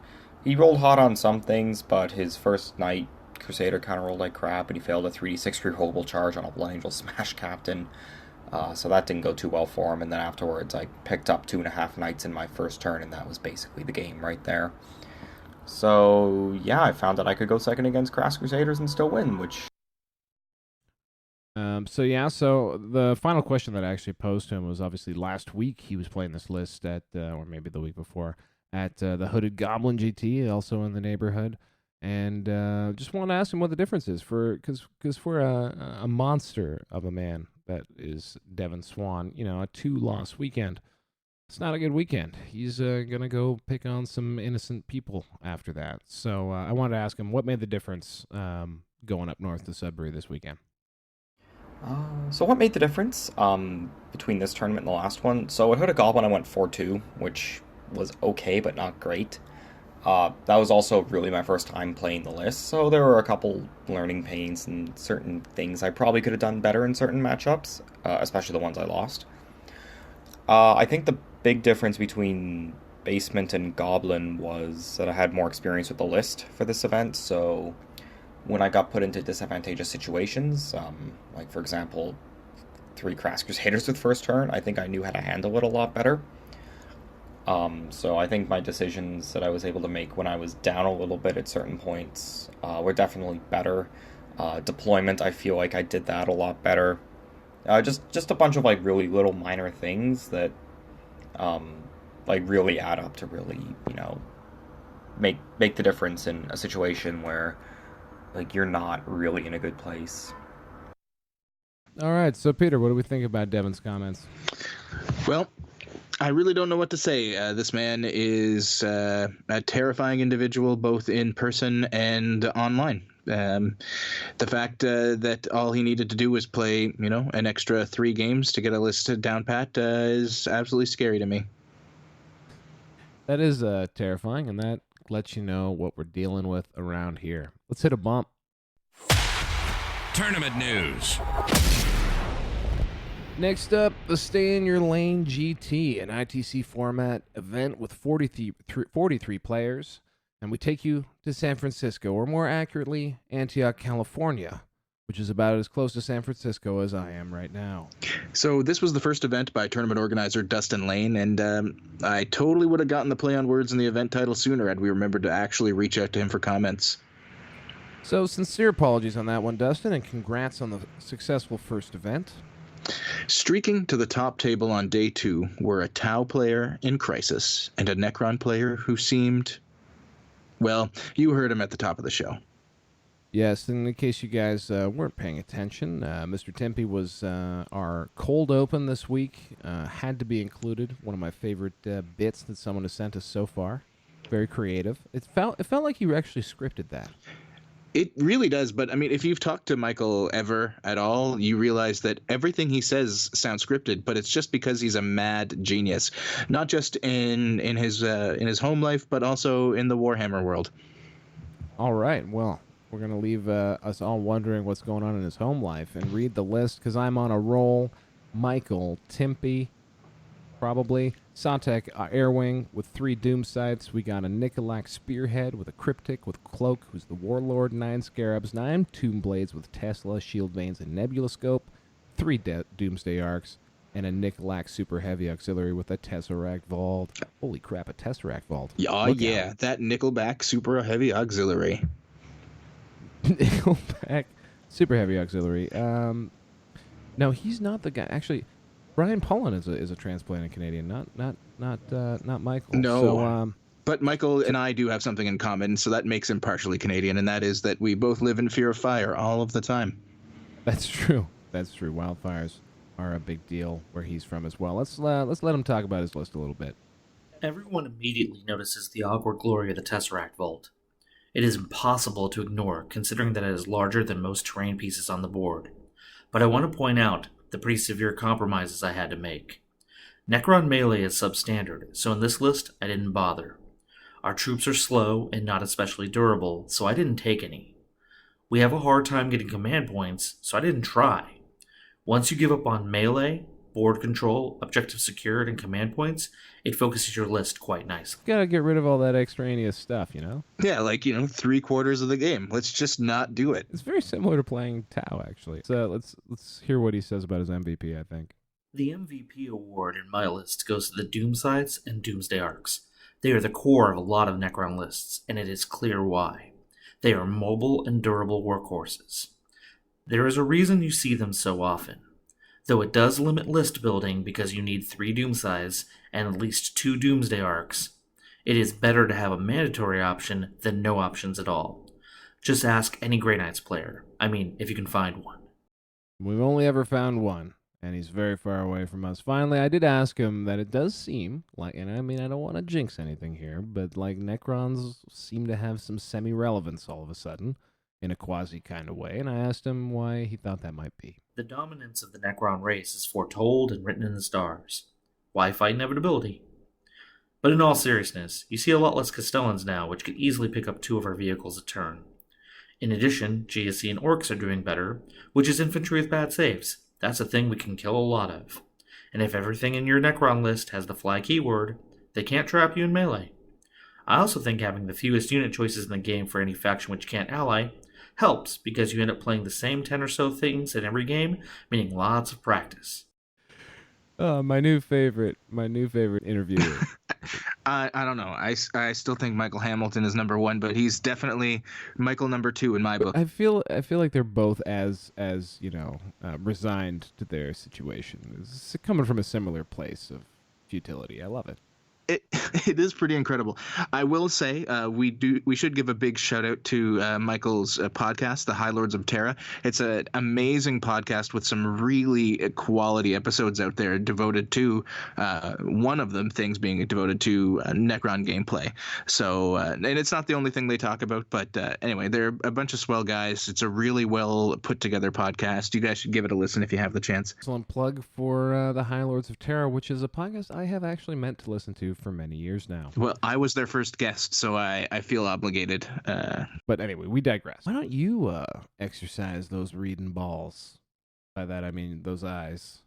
he rolled hot on some things, but his first night Crusader kind of rolled like crap, and he failed a 3d6 rerollable charge on a Blood Angel Smash Captain. So that didn't go too well for him, and then afterwards I picked up 2.5 Knights in my first turn, and that was basically the game right there. So, yeah, I found that I could go second against Crass Crusaders and still win, which... So the final question that I actually posed to him was obviously last week he was playing this list at, or maybe the week before, at the Hooded Goblin GT, also in the neighborhood. And just want to ask him what the difference is because for a monster of a man that is Devin Swan, a 2-loss weekend, it's not a good weekend. He's going to go pick on some innocent people after that. So I wanted to ask him what made the difference going up north to Sudbury this weekend. So what made the difference between this tournament and the last one? So at Hooded Goblin I went 4-2, which was okay but not great. That was also really my first time playing the list, so there were a couple learning pains and certain things I probably could have done better in certain matchups, especially the ones I lost. I think the big difference between Basement and Goblin was that I had more experience with the list for this event, so when I got put into disadvantageous situations, like for example, 3 Crass Crusaders with first turn, I think I knew how to handle it a lot better. So I think my decisions that I was able to make when I was down a little bit at certain points were definitely better. Deployment, I feel like I did that a lot better. Just a bunch of like really little minor things that like really add up to really, make the difference in a situation where like you're not really in a good place. All right, so Peter, what do we think about Devin's comments? Well, I really don't know what to say. This man is a terrifying individual, both in person and online. The fact that all he needed to do was play, an extra 3 games to get a list down pat is absolutely scary to me. That is terrifying, and that lets you know what we're dealing with around here. Let's hit a bump. Tournament news. Next up, the Stay in Your Lane GT, an ITC format event with 43 players, and we take you to San Francisco, or more accurately, Antioch, California, which is about as close to San Francisco as I am right now. So this was the first event by tournament organizer Dustin Lane, and I totally would have gotten the play on words in the event title sooner had we remembered to actually reach out to him for comments. So sincere apologies on that one, Dustin, and congrats on the successful first event. Streaking to the top table on day 2 were a Tau player in Crisis and a Necron player who seemed... Well, you heard him at the top of the show. Yes, and in case you guys weren't paying attention, Mr. Tempe was our cold open this week. Had to be included. One of my favorite bits that someone has sent us so far. Very creative. It felt like you actually scripted that. It really does, but I mean, if you've talked to Michael ever at all, you realize that everything he says sounds scripted, but it's just because he's a mad genius, not just in his home life, but also in the Warhammer world. All right, well, we're gonna leave us all wondering what's going on in his home life and read the list because I'm on a roll. Michael, Timpy, probably. Santek Airwing with 3 Doom Sights. We got a Nikolak Spearhead with a Cryptic with Cloak, who's the Warlord, 9 Scarabs, 9 Tomb Blades with Tesla, Shield Veins, and Nebula Scope, 3 Doomsday Arcs, and a Nikolak Super Heavy Auxiliary with a Tesseract Vault. Holy crap, a Tesseract Vault. Yeah, that Nickelback Super Heavy Auxiliary. Nickelback Super Heavy Auxiliary. No, he's not the guy. Actually, Brian Pullin is a transplanted Canadian, not Michael. No, so, but Michael and I do have something in common, so that makes him partially Canadian, and that is that we both live in fear of fire all of the time. That's true. That's true. Wildfires are a big deal where he's from as well. Let's let him talk about his list a little bit. Everyone immediately notices the awkward glory of the Tesseract Vault. It is impossible to ignore, considering that it is larger than most terrain pieces on the board. But I want to point out the pretty severe compromises I had to make. Necron melee is substandard, so in this list I didn't bother. Our troops are slow and not especially durable, so I didn't take any. We have a hard time getting command points, so I didn't try. Once you give up on melee, board control, objective secured, and command points, it focuses your list quite nicely. Gotta get rid of all that extraneous stuff, Yeah, like, 3/4 of the game. Let's just not do it. It's very similar to playing Tau, actually. So let's hear what he says about his MVP, I think. The MVP award in my list goes to the Doomsides and Doomsday Arcs. They are the core of a lot of Necron lists, and it is clear why. They are mobile and durable workhorses. There is a reason you see them so often. Though it does limit list building because you need 3 Doomsides and at least 2 Doomsday Arcs, it is better to have a mandatory option than no options at all. Just ask any Grey Knights player. I mean, if you can find one. We've only ever found one, and he's very far away from us. Finally, I did ask him that it does seem like, and I mean, I don't want to jinx anything here, but like Necrons seem to have some semi-relevance all of a sudden, in a quasi kind of way, and I asked him why he thought that might be. The dominance of the Necron race is foretold and written in the stars. Why fight inevitability? But in all seriousness, you see a lot less Castellans now, which could easily pick up 2 of our vehicles a turn. In addition, GSC and Orcs are doing better, which is infantry with bad saves. That's a thing we can kill a lot of. And if everything in your Necron list has the fly keyword, they can't trap you in melee. I also think having the fewest unit choices in the game for any faction which can't ally helps, because you end up playing the same 10 or so things in every game, meaning lots of practice. My new favorite interviewer. I don't know. I still think Michael Hamilton is number 1, but he's definitely Michael number 2 in my book. I feel like they're both as resigned to their situation. It's coming from a similar place of futility. I love it. It is pretty incredible. I will say we should give a big shout out to Michael's podcast, The High Lords of Terra. It's an amazing podcast with some really quality episodes out there devoted to one of them things being devoted to Necron gameplay. So and it's not the only thing they talk about, but anyway, they're a bunch of swell guys. It's a really well put together podcast. You guys should give it a listen if you have the chance. Excellent plug for The High Lords of Terra, which is a podcast I have actually meant to listen to for many years now. Well, I was their first guest, so I feel obligated. But anyway, we digress. Why don't you exercise those reading balls? By that I mean those eyes.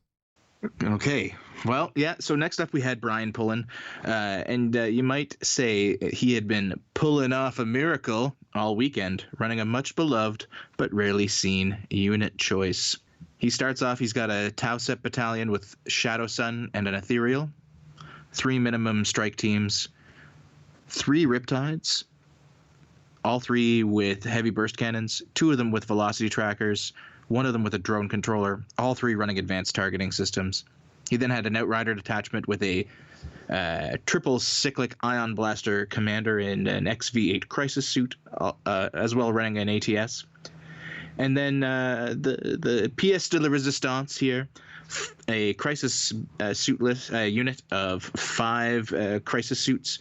Okay. Well, yeah. So next up we had Brian Pullin, and you might say he had been pulling off a miracle all weekend, running a much beloved but rarely seen unit choice. He starts off, he's got a Tau Set battalion with Shadow Sun and an Ethereal, 3 minimum strike teams, 3 Riptides, all 3 with heavy burst cannons, 2 of them with velocity trackers, 1 of them with a drone controller, all 3 running advanced targeting systems. He then had an Outrider detachment with a triple cyclic ion blaster commander in an XV8 crisis suit, as well running an ATS. And then the pièce de la résistance here, a crisis suitless unit of 5 crisis suits,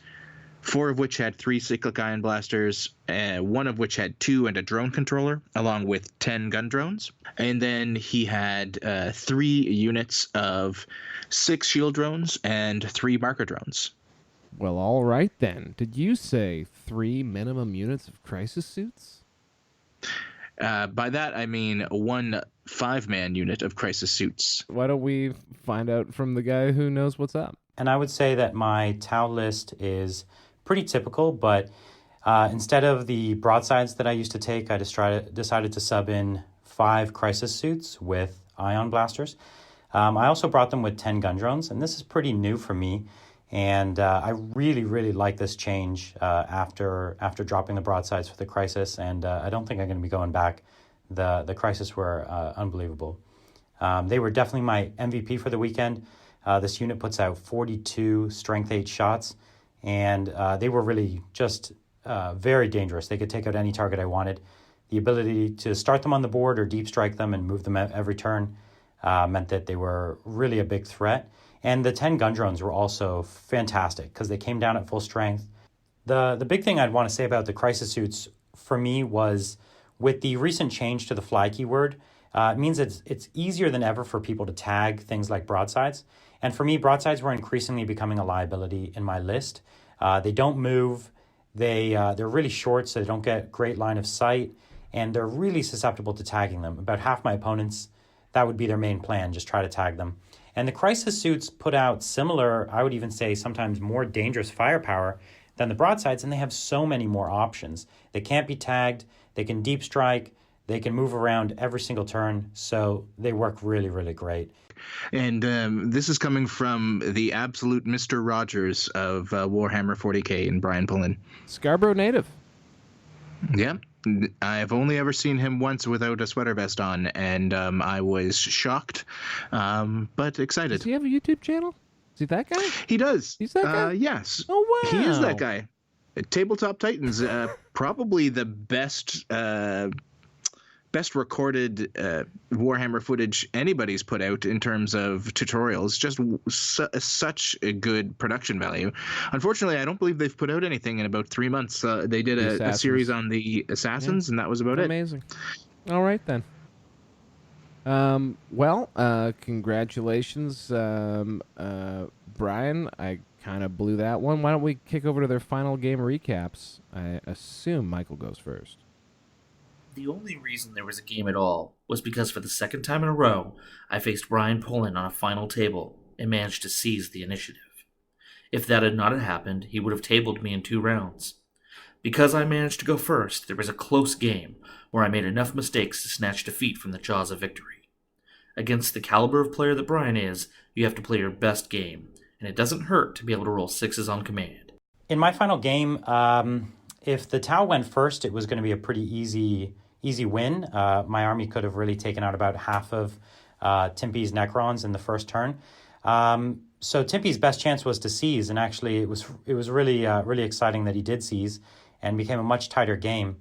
4 of which had 3 cyclic ion blasters, 1 of which had 2 and a drone controller, along with 10 gun drones. And then he had 3 units of 6 shield drones and 3 marker drones. Well, all right then. Did you say 3 minimum units of crisis suits? By that, I mean 1 5-man unit of crisis suits. Why don't we find out from the guy who knows what's up? And I would say that my Tau list is pretty typical, but instead of the broadsides that I used to take, I decided to sub in 5 crisis suits with ion blasters. I also brought them with 10 gun drones, and this is pretty new for me. And I really, really like this change after dropping the broadsides for the crisis, and I don't think I'm going to be going back. The crisis were unbelievable. They were definitely my MVP for the weekend. This unit puts out 42 strength 8 shots, and they were really just very dangerous. They could take out any target I wanted. The ability to start them on the board or deep strike them and move them every turn meant that they were really a big threat. And the 10 gun drones were also fantastic because they came down at full strength. The big thing I'd want to say about the crisis suits for me was with the recent change to the fly keyword, it means it's easier than ever for people to tag things like broadsides. And for me, broadsides were increasingly becoming a liability in my list. They don't move. They're really short, so they don't get great line of sight. And they're really susceptible to tagging them. About half my opponents, that would be their main plan, just try to tag them. And the crisis suits put out similar, I would even say sometimes more dangerous firepower than the broadsides, and they have so many more options. They can't be tagged, they can deep strike, they can move around every single turn, so they work really, really great. And this is coming from the absolute Mr. Rogers of Warhammer 40k and Brian Pullin. Scarborough native. Yeah. I've only ever seen him once without a sweater vest on, and I was shocked, but excited. Does he have a YouTube channel? Is he that guy? He does. He's that guy? Yes. Oh, wow. He is that guy. Tabletop Titans, probably the best recorded Warhammer footage anybody's put out in terms of tutorials. Just such a good production value. Unfortunately, I don't believe they've put out anything in about 3 months. They did a series on the Assassins, and that was about it. Amazing. All right, then. Congratulations, Brian. I kind of blew that one. Why don't we kick over to their final game recaps? I assume Michael goes first. The only reason there was a game at all was because for the second time in a row, I faced Brian Pullin on a final table and managed to seize the initiative. If that had not happened, he would have tabled me in 2 rounds. Because I managed to go first, there was a close game where I made enough mistakes to snatch defeat from the jaws of victory. Against the caliber of player that Brian is, you have to play your best game, and it doesn't hurt to be able to roll 6s on command. In my final game, if the Tau went first, it was going to be a pretty easy win. My army could have really taken out about half of Timpy's Necrons in the first turn. So Timpy's best chance was to seize, and actually it was really exciting that he did seize and became a much tighter game.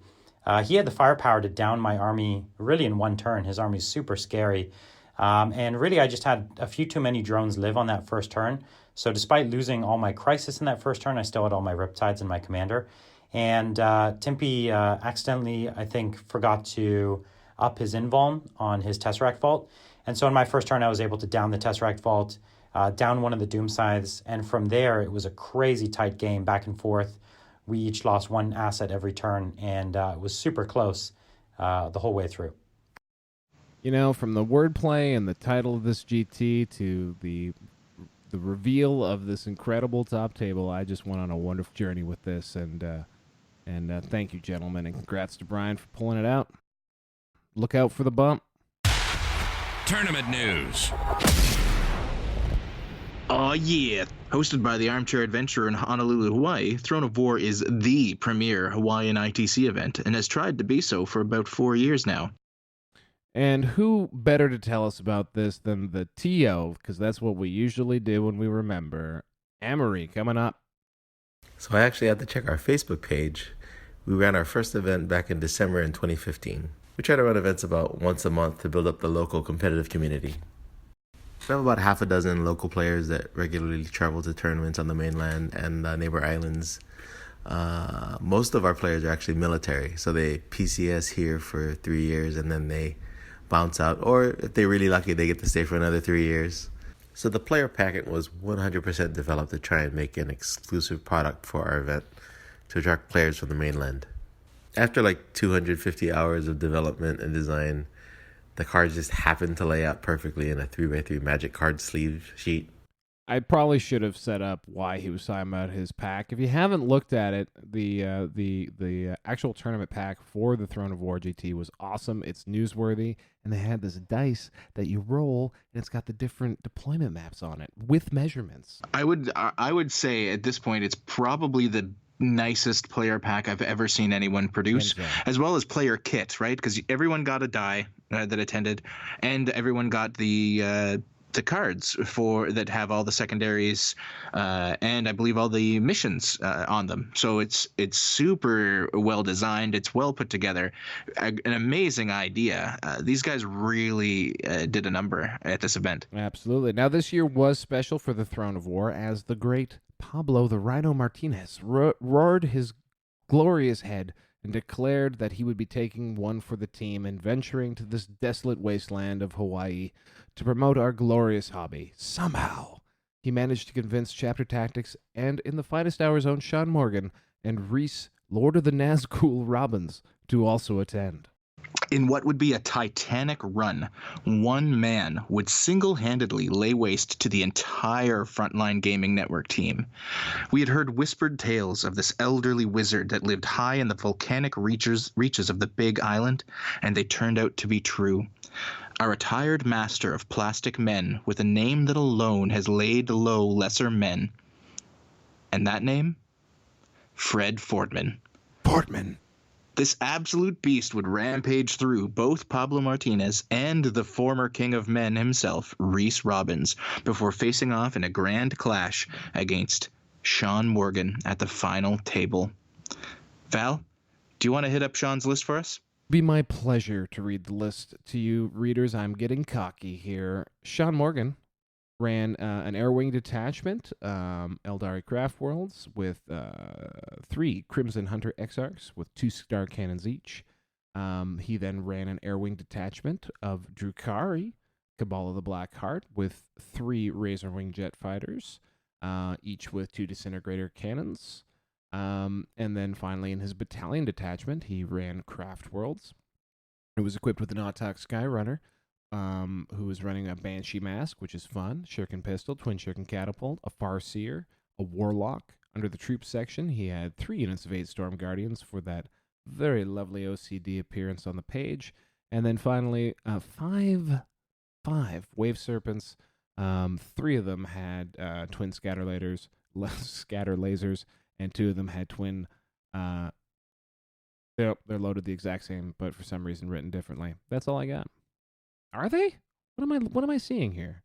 He had the firepower to down my army really in 1 turn. His army's super scary. And really I just had a few too many drones live on that first turn. So despite losing all my crisis in that first turn, I still had all my Riptides and my commander. And Timpy accidentally, I think, forgot to up his invuln on his Tesseract Vault. And so in my first turn, I was able to down the Tesseract Vault, down one of the Doom Scythes. And from there, it was a crazy tight game, back and forth. We each lost 1 asset every turn, and it was super close the whole way through. You know, from the wordplay and the title of this GT to the reveal of this incredible top table, I just went on a wonderful journey with this, and thank you, gentlemen, and congrats to Brian for pulling it out. Look out for the bump. Tournament news. Oh yeah. Hosted by the Armchair Adventurer in Honolulu, Hawaii, Throne of War is the premier Hawaiian ITC event and has tried to be so for about 4 years now. And who better to tell us about this than the TO, because that's what we usually do when we remember. Amory, coming up. So I actually had to check our Facebook page. We ran our first event back in December in 2015. We try to run events about once a month to build up the local competitive community. We have about half a dozen local players that regularly travel to tournaments on the mainland and neighbor islands. Most of our players are actually military, so they PCS here for 3 years and then they bounce out, or if they're really lucky, they get to stay for another 3 years. So the player packet was 100% developed to try and make an exclusive product for our event to attract players from the mainland. After like 250 hours of development and design, the cards just happened to lay out perfectly in a 3x3 magic card sleeve sheet. I probably should have set up why he was talking about his pack. If you haven't looked at it, the actual tournament pack for the Throne of War GT was awesome. It's newsworthy, and they had this dice that you roll, and it's got the different deployment maps on it with measurements. I would say at this point it's probably the nicest player pack I've ever seen anyone produce, as well as player kit, right? Because everyone got a die that attended, and everyone got the cards for that have all the secondaries and I believe all the missions on them. So it's super well designed. It's well put together. An amazing idea. These guys really did a number at this event. Absolutely. Now this year was special for the Throne of War as the great Pablo the Rhino Martinez roared his glorious head and declared that he would be taking one for the team and venturing to this desolate wasteland of Hawaii to promote our glorious hobby. Somehow, he managed to convince Chapter Tactics and In the Finest Hour's own Sean Morgan and Reese, Lord of the Nazgul Robbins, to also attend. In what would be a titanic run, one man would single-handedly lay waste to the entire Frontline Gaming Network team. We had heard whispered tales of this elderly wizard that lived high in the volcanic reaches of the Big Island, and they turned out to be true. A retired master of plastic men with a name that alone has laid low lesser men. And that name? Fred Fortman. Fortman. This absolute beast would rampage through both Pablo Martinez and the former king of men himself, Reese Robbins, before facing off in a grand clash against Sean Morgan at the final table. Val, do you want to hit up Sean's list for us? Be my pleasure to read the list to you, readers. I'm getting cocky here. Sean Morgan ran an Air Wing Detachment, Eldari Craft Worlds, with 3 Crimson Hunter XRs with 2 Star Cannons each. He then ran an Air Wing Detachment of Drukari, Cabal of the Black Heart, with 3 Razor Wing Jet Fighters, each with 2 Disintegrator Cannons. And then finally, in his Battalion Detachment, he ran Craft Worlds. It was equipped with an Autok Skyrunner, who was running a Banshee Mask, which is fun, Shuriken Pistol, Twin Shuriken Catapult, a Farseer, a Warlock. Under the Troops section, he had 3 units of 8 Storm Guardians for that very lovely OCD appearance on the page. And then finally, 5 Wave Serpents. 3 of them had twin scatter lasers, and 2 of them had twin. They're loaded the exact same, but for some reason written differently. That's all I got. Are they? What am I seeing here?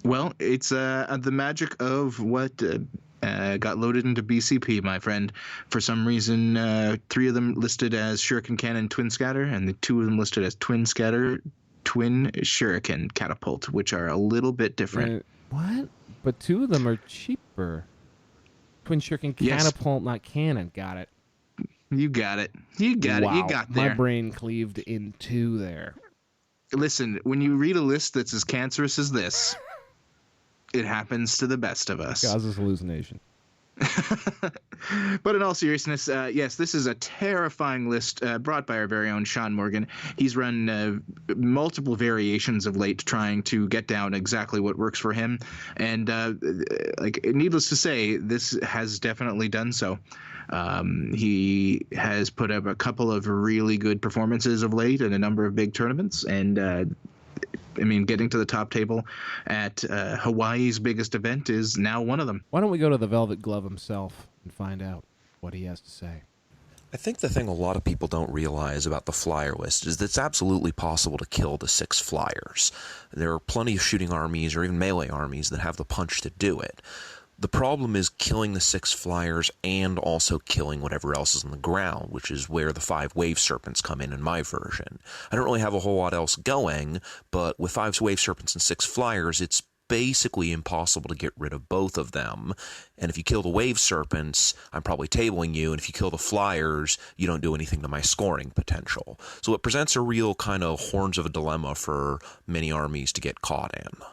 Well, it's the magic of what got loaded into BCP, my friend. For some reason, 3 of them listed as Shuriken Cannon Twin Scatter, and the 2 of them listed as Twin Scatter Twin Shuriken Catapult, which are a little bit different. What? But 2 of them are cheaper. Twin Shuriken Catapult, not Cannon. Got it. You got it. You got it. You got there. My brain cleaved in 2 there. Listen, when you read a list that's as cancerous as this, it happens to the best of us. Causes hallucination. But in all seriousness, yes, this is a terrifying list brought by our very own Sean Morgan. He's run multiple variations of late trying to get down exactly what works for him. And needless to say, this has definitely done so. He has put up a couple of really good performances of late in a number of big tournaments, and getting to the top table at Hawaii's biggest event is now one of them. Why don't we go to the Velvet Glove himself and find out what he has to say? I think the thing a lot of people don't realize about the flyer list is that it's absolutely possible to kill the 6 flyers. There are plenty of shooting armies or even melee armies that have the punch to do it. The problem is killing the 6 flyers and also killing whatever else is on the ground, which is where the 5 Wave Serpents come in my version. I don't really have a whole lot else going, but with 5 Wave Serpents and 6 flyers, it's basically impossible to get rid of both of them. And if you kill the Wave Serpents, I'm probably tabling you, and if you kill the flyers, you don't do anything to my scoring potential. So it presents a real kind of horns of a dilemma for many armies to get caught in.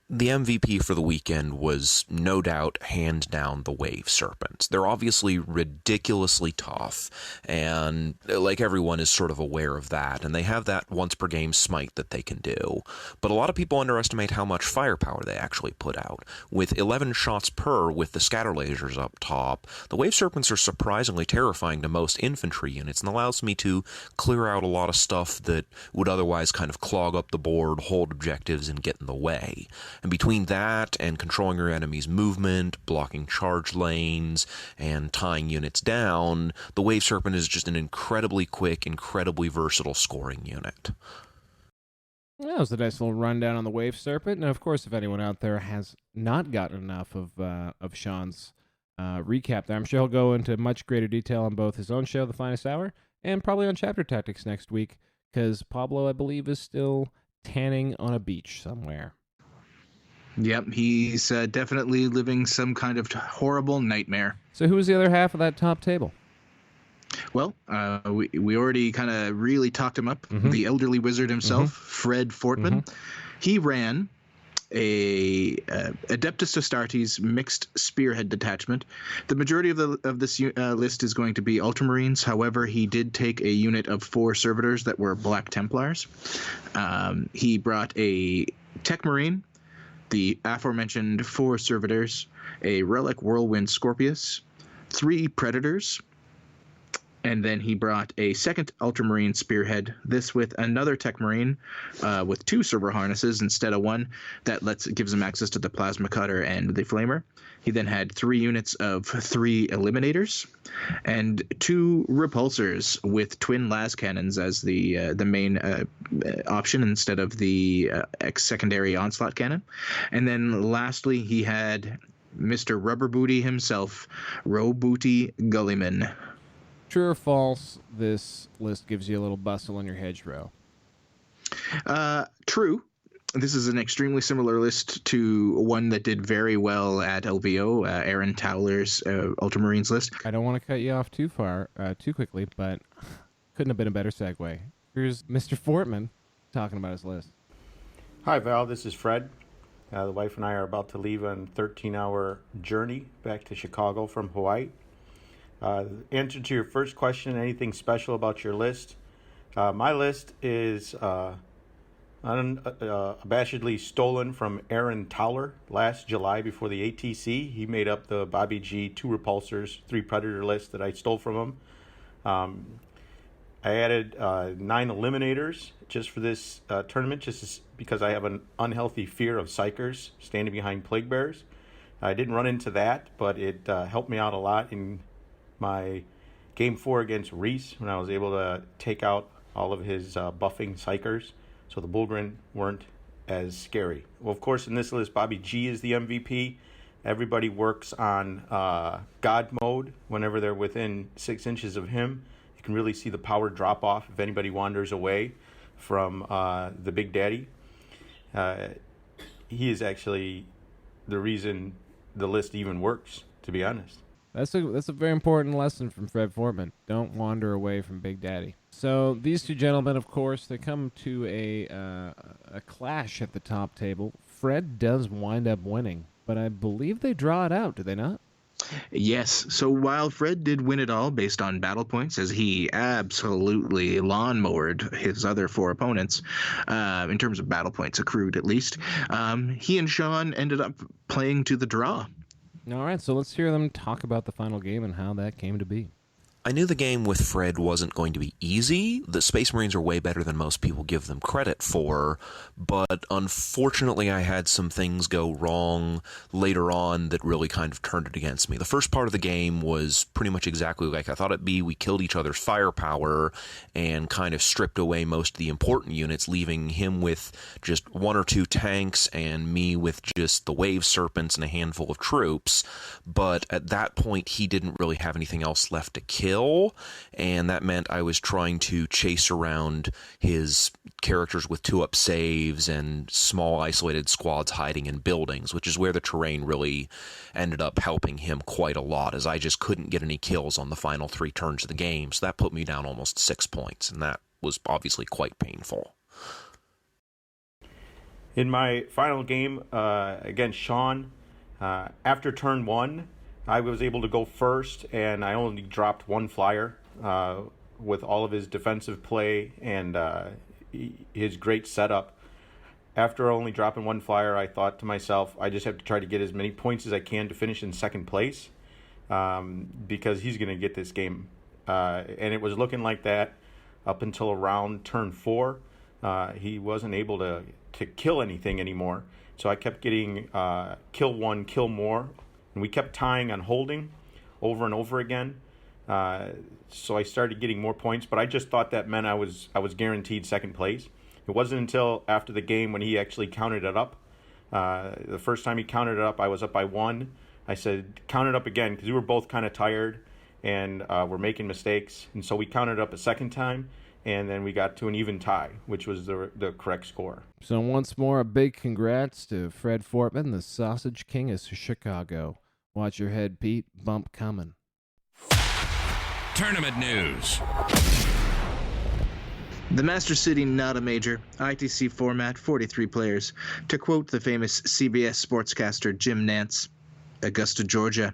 The MVP for the weekend was no doubt hand down the Wave Serpents. They're obviously ridiculously tough, and like everyone is sort of aware of that, and they have that once per game smite that they can do. But a lot of people underestimate how much firepower they actually put out. With 11 shots per with the scatter lasers up top, the Wave Serpents are surprisingly terrifying to most infantry units, and allows me to clear out a lot of stuff that would otherwise kind of clog up the board, hold objectives, and get in the way. And between that and controlling your enemy's movement, blocking charge lanes, and tying units down, the Wave Serpent is just an incredibly quick, incredibly versatile scoring unit. That was a nice little rundown on the Wave Serpent. And of course, if anyone out there has not gotten enough of Sean's recap there, I'm sure he'll go into much greater detail on both his own show, The Finest Hour, and probably on Chapter Tactics next week, because Pablo, I believe, is still tanning on a beach somewhere. Yep, he's definitely living some kind of horrible nightmare. So who was the other half of that top table? Well, we already kind of really talked him up. Mm-hmm. The elderly wizard himself, mm-hmm. Fred Fortman. Mm-hmm. He ran a Adeptus Astartes mixed spearhead detachment. The majority of this list is going to be Ultramarines. However, he did take a unit of 4 servitors that were Black Templars. He brought a Tech Marine, the aforementioned 4 servitors, a Relic Whirlwind Scorpius, 3 Predators, and then he brought a second Ultramarine Spearhead, this with another Tech Marine with 2 server harnesses instead of 1. That gives him access to the Plasma Cutter and the Flamer. He then had 3 units of 3 Eliminators and 2 Repulsors with twin las cannons as the main option instead of the secondary Onslaught cannon. And then lastly, he had Mr. Rubber Booty himself, Roe Booty Gullyman. True or false, this list gives you a little bustle in your hedgerow? True. This is an extremely similar list to one that did very well at LVO, Aaron Towler's Ultramarines list. I don't want to cut you off too quickly, but couldn't have been a better segue. Here's Mr. Fortman talking about his list. Hi, Val. This is Fred. The wife and I are about to leave on a 13-hour journey back to Chicago from Hawaii. Answer to your first question, anything special about your list? My list is unabashedly stolen from Aaron Towler last July before the ATC. He made up the Bobby G 2 Repulsors, 3 Predator list that I stole from him. I added 9 Eliminators just for this tournament, just because I have an unhealthy fear of Psychers standing behind Plague Bearers. I didn't run into that, but it helped me out a lot in my Game 4 against Reese when I was able to take out all of his buffing Psychers, so the Bullgren weren't as scary. Well, of course, in this list, Bobby G is the MVP. Everybody works on God mode whenever they're within 6 inches of him. You can really see the power drop off if anybody wanders away from the Big Daddy. He is actually the reason the list even works, to be honest. That's a very important lesson from Fred Fortman. Don't wander away from Big Daddy. So these two gentlemen, of course, they come to a clash at the top table. Fred does wind up winning, but I believe they draw it out, do they not? Yes. So while Fred did win it all based on battle points, as he absolutely lawnmowered his other 4 opponents, in terms of battle points accrued at least, he and Sean ended up playing to the draw. All right, so let's hear them talk about the final game and how that came to be. I knew the game with Fred wasn't going to be easy. The Space Marines are way better than most people give them credit for, but unfortunately I had some things go wrong later on that really kind of turned it against me. The first part of the game was pretty much exactly like I thought it'd be. We killed each other's firepower and kind of stripped away most of the important units, leaving him with just 1 or 2 tanks and me with just the Wave Serpents and a handful of troops. But at that point, he didn't really have anything else left to kill. And that meant I was trying to chase around his characters with 2-up saves and small isolated squads hiding in buildings, which is where the terrain really ended up helping him quite a lot, as I just couldn't get any kills on the final 3 turns of the game. So that put me down almost 6 points, and that was obviously quite painful. In my final game against Sean, after turn 1, I was able to go first, and I only dropped 1 flyer with all of his defensive play and his great setup. After only dropping 1 flyer, I thought to myself, I just have to try to get as many points as I can to finish in 2nd place because he's going to get this game. And it was looking like that up until around turn 4. He wasn't able to kill anything anymore, so I kept getting kill 1, kill more. And we kept tying on holding over and over again. So I started getting more points, but I just thought that meant I was guaranteed 2nd place. It wasn't until after the game when he actually counted it up. The first time he counted it up, I was up by 1. I said, count it up again, because we were both kind of tired and we're making mistakes. And so we counted up a 2nd time, and then we got to an even tie, which was the correct score. So once more, a big congrats to Fred Fortman, the Sausage King of Chicago. Watch your head, Pete. Bump coming. Tournament news. The Master City, not a major. ITC format, 43 players. To quote the famous CBS sportscaster Jim Nantz, Augusta, Georgia,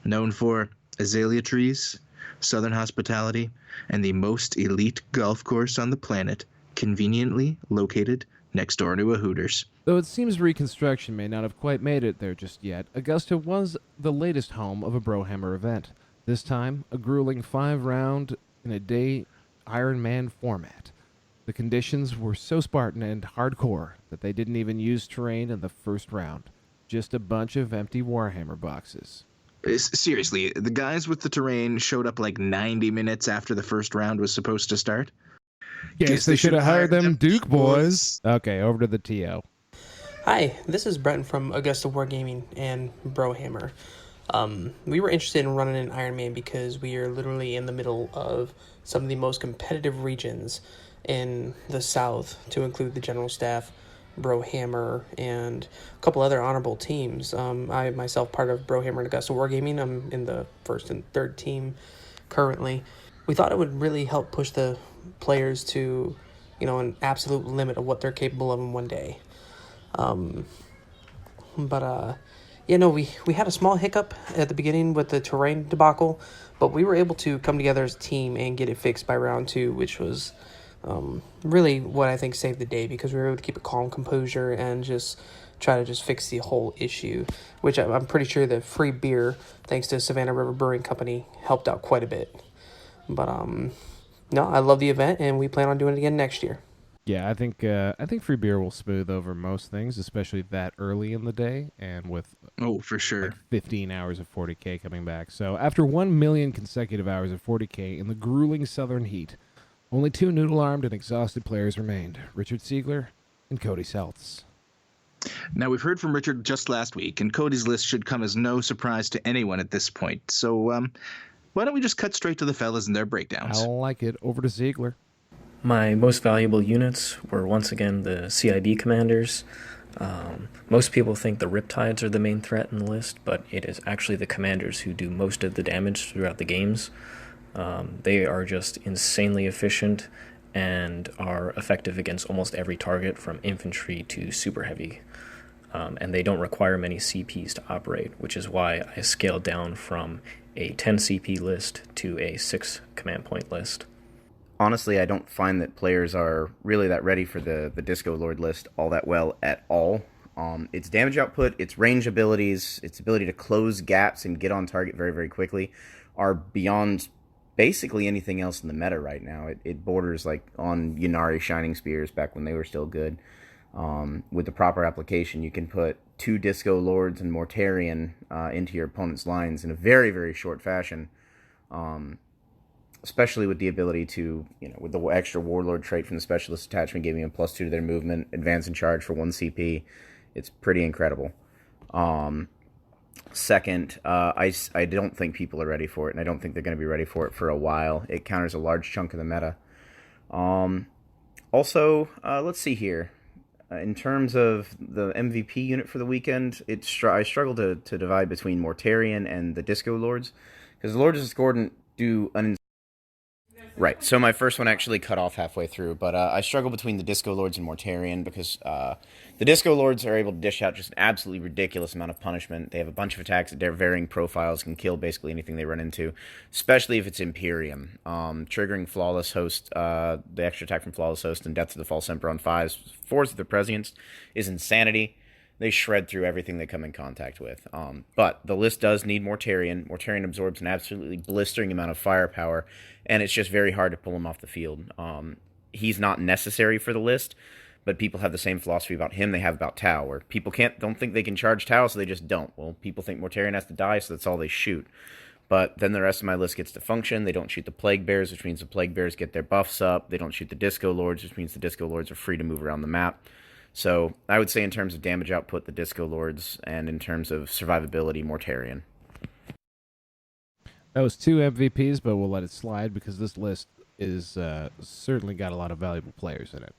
known for azalea trees, southern hospitality, and the most elite golf course on the planet, conveniently located next door to a Hooters. Though it seems reconstruction may not have quite made it there just yet, Augusta was the latest home of a Brohammer event. This time, a grueling 5-round in a day Iron Man format. The conditions were so Spartan and hardcore that they didn't even use terrain in the first round. Just a bunch of empty Warhammer boxes. Seriously, the guys with the terrain showed up like 90 minutes after the first round was supposed to start? Guess they should have hired them Duke boys. Okay, over to the TO. Hi, this is Brent from Augusta Wargaming and Brohammer. We were interested in running an Iron Man because we are literally in the middle of some of the most competitive regions in the South, to include the General Staff, Brohammer, and a couple other honorable teams. I myself part of Brohammer and Augusta Wargaming. I'm in the first and third team currently. We thought it would really help push the players to, an absolute limit of what they're capable of in one day. We had a small hiccup at the beginning with the terrain debacle, but we were able to come together as a team and get it fixed by round 2, which was really what I think saved the day, because we were able to keep a calm composure and just try to just fix the whole issue, which I'm pretty sure the free beer, thanks to Savannah River Brewing Company, helped out quite a bit. But no, I love the event, and we plan on doing it again next year. Yeah, I think free beer will smooth over most things, especially that early in the day, and with for sure, like 15 hours of 40K coming back. So after 1 million consecutive hours of 40K in the grueling southern heat, only 2 noodle-armed and exhausted players remained: Richard Siegler and Cody Seltz. Now, we've heard from Richard just last week, and Cody's list should come as no surprise to anyone at this point. So, why don't we just cut straight to the fellas and their breakdowns? I like it. Over to Ziegler. My most valuable units were once again the CIB commanders. Most people think the Riptides are the main threat in the list, but it is actually the commanders who do most of the damage throughout the games. They are just insanely efficient and are effective against almost every target, from infantry to super heavy. And they don't require many CPs to operate, which is why I scaled down from a 10 CP list to a 6 command point list. Honestly, I don't find that players are really that ready for the Disco Lord list all that well at all. Its damage output, its range abilities, its ability to close gaps and get on target very, very quickly are beyond basically anything else in the meta right now. It borders like on Ynnari Shining Spears back when they were still good. With the proper application, you can put 2 Disco Lords and Mortarion into your opponent's lines in a very, very short fashion. Especially with the ability to, with the extra Warlord trait from the Specialist Detachment giving them +2 to their movement, advance and charge for 1 CP. It's pretty incredible. Second, I don't think people are ready for it, and I don't think they're going to be ready for it for a while. It counters a large chunk of the meta. Also, let's see here. In terms of the MVP unit for the weekend, I struggle to divide between Mortarion and the Disco Lords, because the Lords of Discordant do an... Right, so my first one actually cut off halfway through, but I struggle between the Disco Lords and Mortarion, because the Disco Lords are able to dish out just an absolutely ridiculous amount of punishment. They have a bunch of attacks at their varying profiles, can kill basically anything they run into, especially if it's Imperium. Triggering Flawless Host, the extra attack from Flawless Host and Death to the False Emperor on 4s of the Prescience is insanity. They shred through everything they come in contact with. But the list does need Mortarion. Mortarion absorbs an absolutely blistering amount of firepower, and it's just very hard to pull him off the field. He's not necessary for the list, but people have the same philosophy about him they have about Tau, where people don't think they can charge Tau, so they just don't. Well, people think Mortarion has to die, so that's all they shoot. But then the rest of my list gets to function. They don't shoot the Plague Bears, which means the Plague Bears get their buffs up. They don't shoot the Disco Lords, which means the Disco Lords are free to move around the map. So I would say in terms of damage output, the Disco Lords, and in terms of survivability, Mortarion. That was 2 MVPs, but we'll let it slide because this list is certainly got a lot of valuable players in it.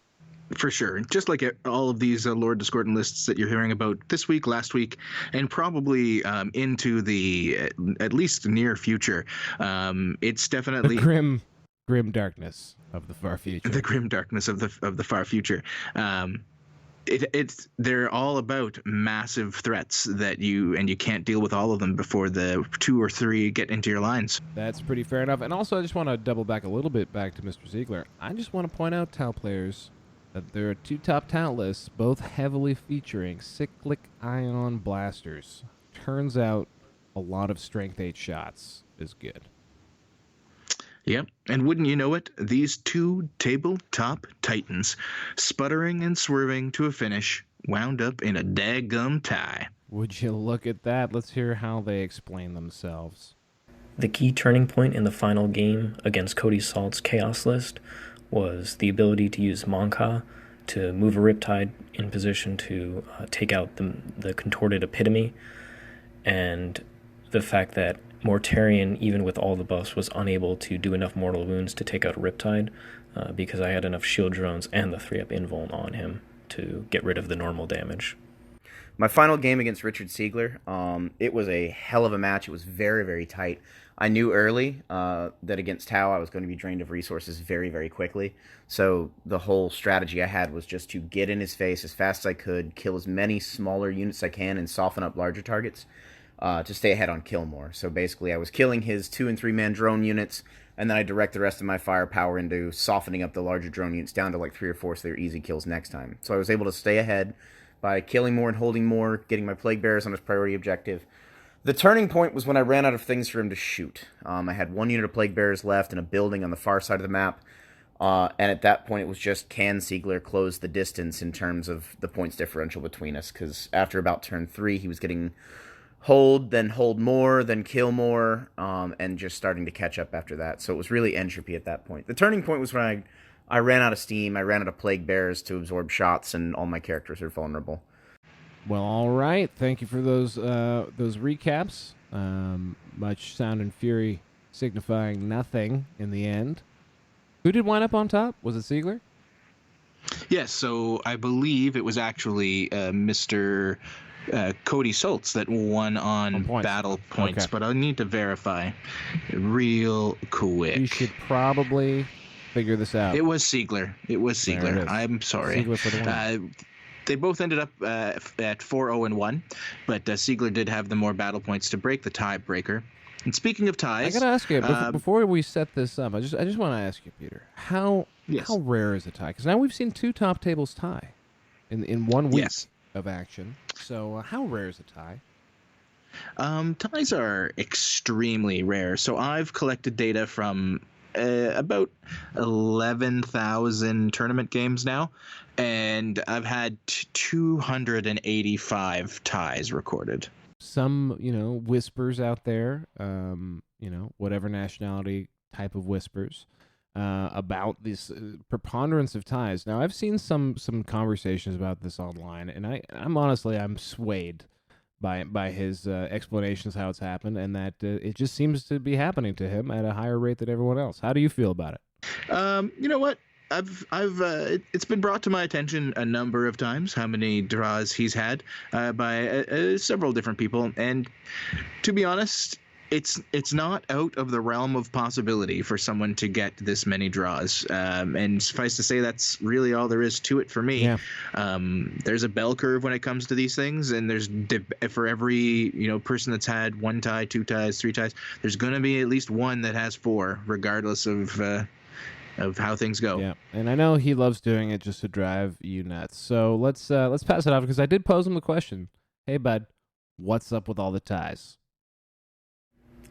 For sure. Just like all of these Lord Discordant lists that you're hearing about this week, last week, and probably into the at least near future. It's definitely... The grim grim darkness of the far future. The grim darkness of the far future. They're all about massive threats that you can't deal with all of them before the 2 or 3 get into your lines. That's pretty fair enough. And also, I just want to double back a little bit back to Mr. Ziegler. I just want to point out, Tau players, that there are 2 top talent lists, both heavily featuring cyclic ion blasters. Turns out a lot of strength 8 shots is good. Yep, and wouldn't you know it, these 2 tabletop titans, sputtering and swerving to a finish, wound up in a daggum tie. Would you look at that? Let's hear how they explain themselves. The key turning point in the final game against Cody Salt's Chaos list was the ability to use Monka to move a Riptide in position to take out the contorted epitome, and the fact that Mortarion, even with all the buffs, was unable to do enough mortal wounds to take out a Riptide because I had enough shield drones and the 3-up invuln on him to get rid of the normal damage. My final game against Richard Ziegler, it was a hell of a match. It was very, very tight. I knew early that against Tau I was going to be drained of resources very, very quickly. So the whole strategy I had was just to get in his face as fast as I could, kill as many smaller units as I can, and soften up larger targets to stay ahead on kill more. So basically I was killing his 2- and 3-man drone units, and then I direct the rest of my firepower into softening up the larger drone units down to like 3 or 4 so they're easy kills next time. So I was able to stay ahead by killing more and holding more, getting my Plague Bearers on his priority objective. The turning point was when I ran out of things for him to shoot. I had 1 unit of Plague Bearers left in a building on the far side of the map, and at that point it was just, can Ziegler close the distance in terms of the points differential between us? Because after about turn 3 he was getting hold, then hold more, then kill more, and just starting to catch up after that. So it was really entropy at that point. The turning point was when I ran out of steam, I ran out of Plague Bearers to absorb shots, and all my characters are vulnerable. Well, all right. Thank you for those recaps. Much sound and fury signifying nothing in the end. Who did wind up on top? Was it Ziegler? Yes, so I believe it was actually Mr. Cody Schultz that won on battle points, Okay. but I need to verify real quick. You should probably figure this out. It was Ziegler. It was There it Ziegler. is. I'm sorry. Ziegler for the win. They both ended up at 4-0-1, but Ziegler did have the more battle points to break the tiebreaker. And speaking of ties, I gotta ask you before we set this up. I just want to ask you, Peter, how rare is a tie? Because now we've seen 2 top tables tie in 1 week of action. So how rare is a tie? Ties are extremely rare. So I've collected data from about 11,000 tournament games now, and I've had 285 ties recorded. Some, whispers out there, whatever nationality type of whispers, about this preponderance of ties. Now, I've seen some conversations about this online, and I'm swayed by his explanations how it's happened, and that it just seems to be happening to him at a higher rate than everyone else. How do you feel about it? You know what? It's been brought to my attention a number of times how many draws he's had by several different people, and to be honest, it's not out of the realm of possibility for someone to get this many draws. And suffice to say, that's really all there is to it for me. Yeah. There's a bell curve when it comes to these things, and there's for every person that's had 1 tie, 2 ties, 3 ties, there's going to be at least one that has 4, regardless of how things go. Yeah, and I know he loves doing it just to drive you nuts. So let's pass it off, because I did pose him the question. Hey, bud, what's up with all the ties?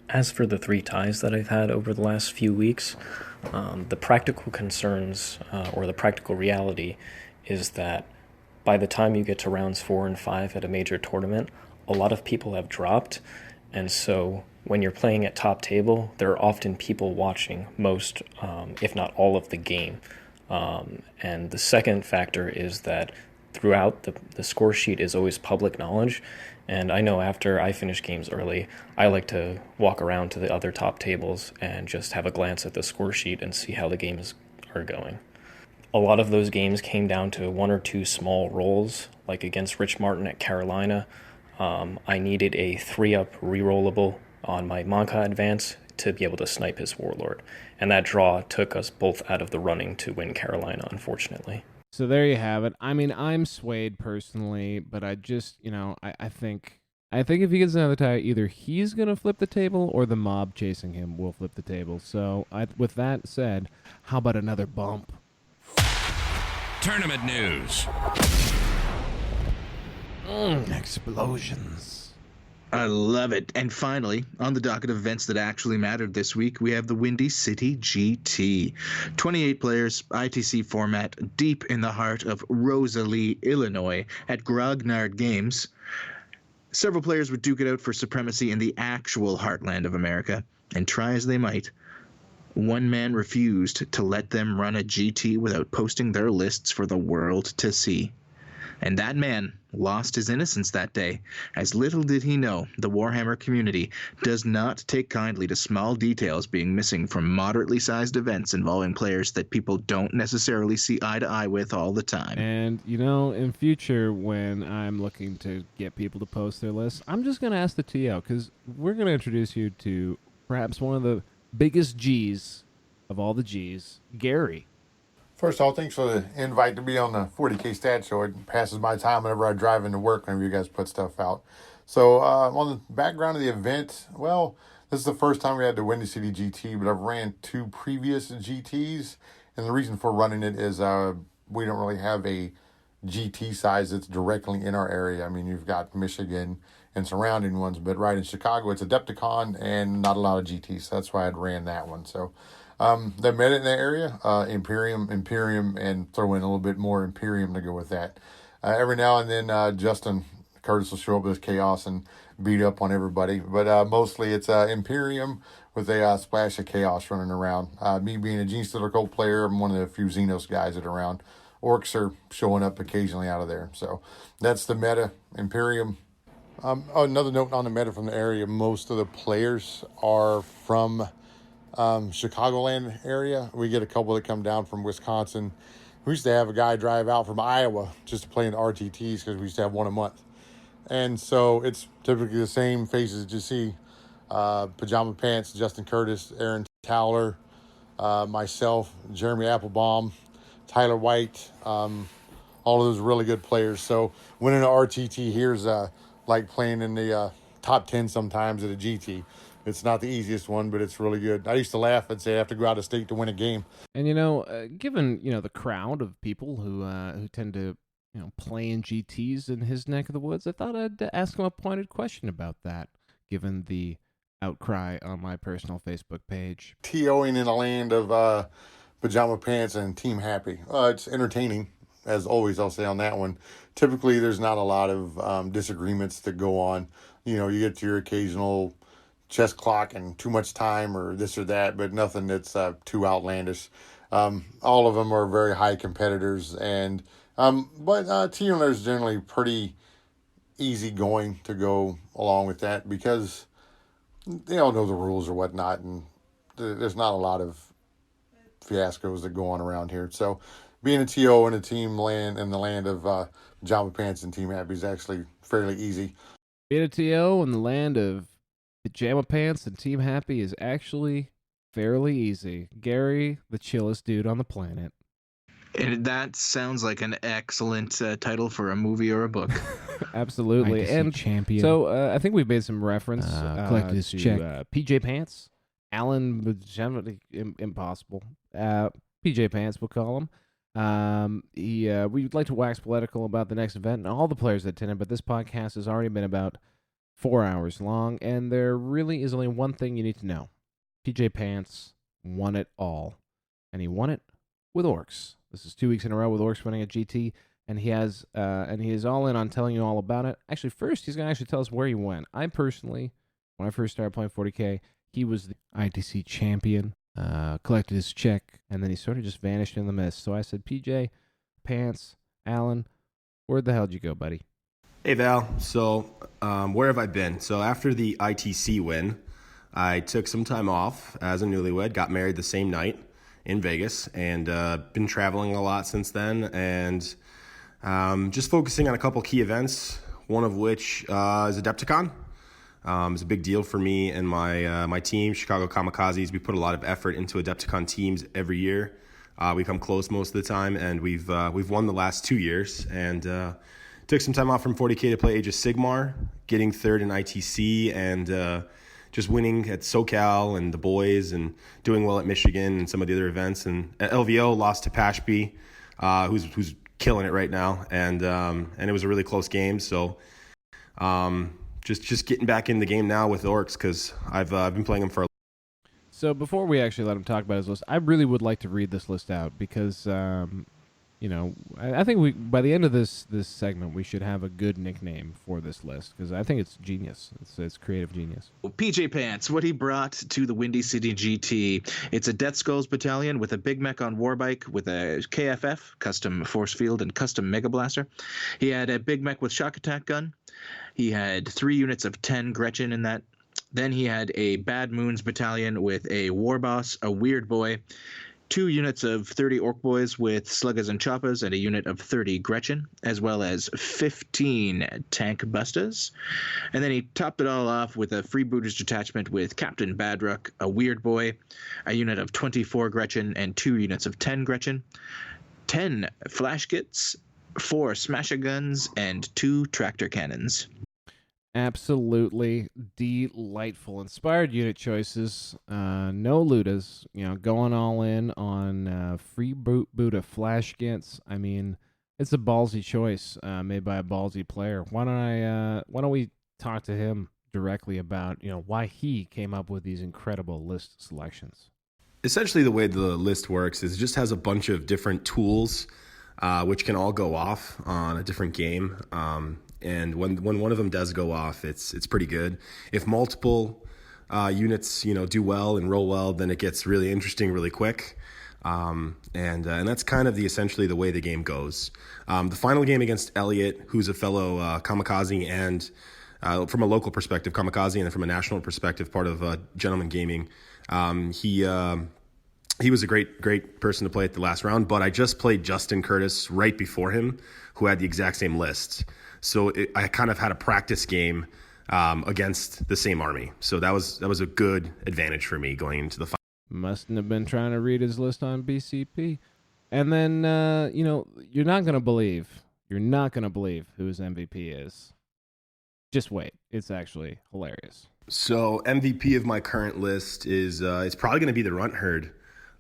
As for the 3 ties that I've had over the last few weeks, the practical concerns or the practical reality is that by the time you get to rounds 4 and 5 at a major tournament, a lot of people have dropped, and so when you're playing at top table, there are often people watching most, if not all, of the game. And the second factor is that throughout the score sheet is always public knowledge, and I know after I finish games early, I like to walk around to the other top tables and just have a glance at the score sheet and see how the games are going. A lot of those games came down to 1 or 2 small rolls, like against Rich Martin at Carolina. I needed a 3-up rerollable on my Monka advance to be able to snipe his Warlord. And that draw took us both out of the running to win Carolina, unfortunately. So there you have it. I mean, I'm swayed personally, but I just, I think if he gets another tie, either he's going to flip the table or the mob chasing him will flip the table. So with that said, how about another bump? Tournament news. Explosions. I love it. And finally, on the docket of events that actually mattered this week, we have the Windy City GT. 28 players, ITC format, deep in the heart of Rosalie, Illinois, at Grognard Games. Several players would duke it out for supremacy in the actual heartland of America, and try as they might, one man refused to let them run a GT without posting their lists for the world to see. And that man lost his innocence that day, as little did he know the Warhammer community does not take kindly to small details being missing from moderately sized events involving players that people don't necessarily see eye to eye with all the time. And, in future, when I'm looking to get people to post their lists, I'm just going to ask the TO, because we're going to introduce you to perhaps one of the biggest G's of all the G's, Gary. First of all, thanks for the invite to be on the 40K Stat Show. It passes my time whenever I drive into work, whenever you guys put stuff out. So on the background of the event, well, this is the first time we had the Windy City GT, but I've ran 2 previous GTs. And the reason for running it is we don't really have a GT size that's directly in our area. I mean, you've got Michigan and surrounding ones, but right in Chicago, it's Adepticon and not a lot of GTs. So that's why I'd ran that one. So they met in that area, Imperium, and throw in a little bit more Imperium to go with that. Every now and then, Justin Curtis will show up with Chaos and beat up on everybody. But mostly it's Imperium with a splash of Chaos running around. Me being a Gene Stealer Cult player, I'm one of the few Xenos guys that are around. Orcs are showing up occasionally out of there. So that's the meta, Imperium. Another note on the meta from the area, most of the players are from Chicagoland area. We get a couple that come down from Wisconsin. We used to have a guy drive out from Iowa just to play in the RTTs because we used to have one a month. And so it's typically the same faces that you see. Pajama Pants, Justin Curtis, Aaron Towler, myself, Jeremy Applebaum, Tyler White, all of those really good players. So winning an RTT here is like playing in the top 10 sometimes at a GT. It's not the easiest one, but it's really good. I used to laugh and say I have to go out of state to win a game. And given the crowd of people who tend to play in GTs in his neck of the woods, I thought I'd ask him a pointed question about that, given the outcry on my personal Facebook page. TOing in a land of Pajama Pants and Team Happy. It's entertaining, as always. I'll say on that one. Typically, there's not a lot of disagreements that go on. You get to your occasional chess clock and too much time or this or that, but nothing that's too outlandish. All of them are very high competitors, and but team is generally pretty easy going to go along with that because they all know the rules or whatnot, and there's not a lot of fiascos that go on around here. So being a TO in a team land in the land of Pajama Pants and Team Happy is actually fairly easy. Being a TO in the land of Pajama Pants and Team Happy is actually fairly easy. Gary, the chillest dude on the planet. And that sounds like an excellent title for a movie or a book. Absolutely. And champion. So I think we've made some reference collect his to check. PJ Pants. Alan, impossible. PJ Pants, we'll call him. We'd like to wax political about the next event and all the players that attended, but this podcast has already been about 4 hours long, and there really is only one thing you need to know. PJ Pants won it all, and he won it with Orcs. This is 2 weeks in a row with Orcs winning a GT, and he is all in on telling you all about it. Actually, first, he's going to actually tell us where he went. I personally, when I first started playing 40K, he was the ITC champion, collected his check, and then he sort of just vanished in the mist. So I said, PJ Pants, Alan, where the hell did you go, buddy? Hey, Val. So, where have I been? So, after the ITC win, I took some time off as a newlywed, got married the same night in Vegas, and been traveling a lot since then, and just focusing on a couple key events, one of which is Adepticon. It's a big deal for me and my team, Chicago Kamikazes. We put a lot of effort into Adepticon teams every year. We come close most of the time, and we've won the last 2 years. And took some time off from 40K to play Age of Sigmar, getting third in ITC, and just winning at SoCal and the boys, and doing well at Michigan and some of the other events. And at LVO, lost to Pashby, who's killing it right now, and it was a really close game. So. Just getting back in the game now with Orcs, because I've been playing them for. So before we actually let him talk about his list, I really would like to read this list out because, I think by the end of this segment we should have a good nickname for this list, because I think it's genius. It's creative genius. PJ Pants, what he brought to the Windy City GT. It's a Death Skulls battalion with a Big Mech on Warbike with a KFF, custom force field, and custom Mega Blaster. He had a Big Mech with shock attack gun. He had 3 units of 10 Gretchen in that. Then he had a Bad Moons battalion with a War Boss, a Weird Boy, 2 units of 30 Orc Boys with Sluggas and Choppas, and a unit of 30 Gretchen, as well as 15 Tank Bustas. And then he topped it all off with a Freebooters detachment with Captain Badrock, a Weird Boy, a unit of 24 Gretchen, and 2 units of 10 Gretchen, 10 Flash Kits, 4 Smasher Guns, and 2 Tractor Cannons. Absolutely delightful. Inspired unit choices. No Ludas. Going all in on free boot of Flash Gits. I mean, it's a ballsy choice made by a ballsy player. Why don't we talk to him directly about why he came up with these incredible list selections? Essentially, the way the list works is it just has a bunch of different tools, which can all go off on a different game. And when one of them does go off, it's pretty good. If multiple units do well and roll well, then it gets really interesting really quick. And that's kind of essentially the way the game goes. The final game against Elliot, who's a fellow Kamikaze, and from a local perspective, Kamikaze, and then from a national perspective, part of Gentleman Gaming, he was a great person to play at the last round. But I just played Justin Curtis right before him, who had the exact same list. So I kind of had a practice game against the same army. So that was a good advantage for me going into the final. Mustn't have been trying to read his list on BCP. And then, you're not going to believe who his MVP is. Just wait. It's actually hilarious. So MVP of my current list is it's probably going to be the Runt Herd.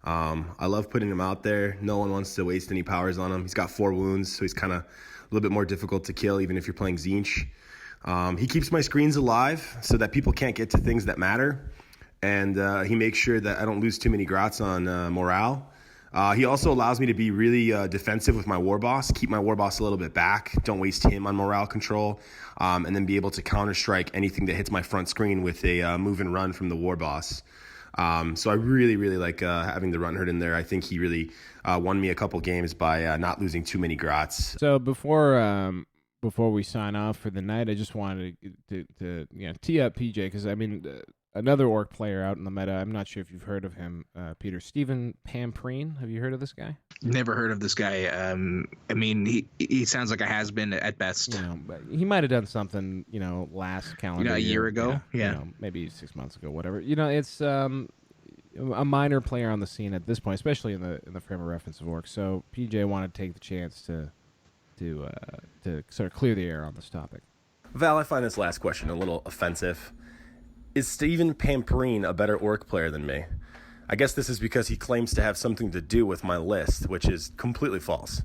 I love putting him out there. No one wants to waste any powers on him. He's got 4 wounds, so he's kind of a little bit more difficult to kill, even if you're playing Tzeentch. He keeps my screens alive so that people can't get to things that matter. And he makes sure that I don't lose too many grots on morale. He also allows me to be really defensive with my War Boss, keep my War Boss a little bit back, don't waste him on morale control, and then be able to counter-strike anything that hits my front screen with a move and run from the War Boss. So I really, really like having the Runt Herd in there. I think he really won me a couple games by not losing too many grots. So before we sign off for the night, I just wanted to tee up PJ, because another Orc player out in the meta. I'm not sure if you've heard of him, Peter. Stephen Pampreen. Have you heard of this guy? Never heard of this guy. He sounds like a has-been at best. But he might have done something, last calendar a year ago. Yeah. Maybe 6 months ago, whatever. It's a minor player on the scene at this point, especially in the frame of reference of Orcs. So PJ wanted to take the chance to sort of clear the air on this topic. Val, I find this last question a little offensive. Is Stephen Pampreen a better Orc player than me? I guess this is because he claims to have something to do with my list, which is completely false.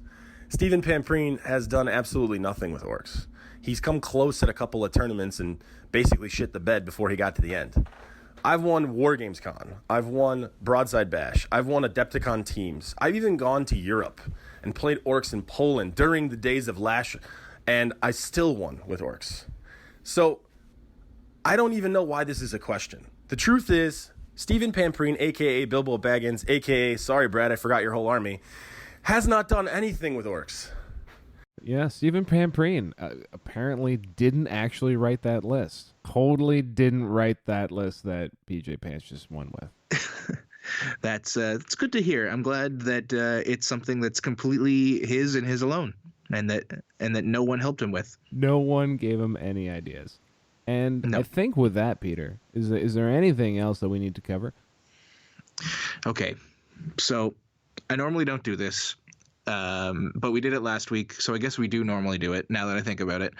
Stephen Pampreen has done absolutely nothing with Orcs. He's come close at a couple of tournaments and basically shit the bed before he got to the end. I've won War Games Con. I've won Broadside Bash. I've won Adepticon teams. I've even gone to Europe and played Orcs in Poland during the days of Lash, and I still won with Orcs. So I don't even know why this is a question. The truth is, Stephen Pampreen, a.k.a. Bilbo Baggins, a.k.a. sorry, Brad, I forgot your whole army, has not done anything with Orcs. Yeah, Stephen Pampreen apparently didn't actually write that list. Totally didn't write that list that PJ Pants just won with. That's good to hear. I'm glad that it's something that's completely his and his alone, and that no one helped him with. No one gave him any ideas. And I think with that, Peter, is there anything else that we need to cover? Okay, so I normally don't do this, but we did it last week, so I guess we do normally do it now that I think about it.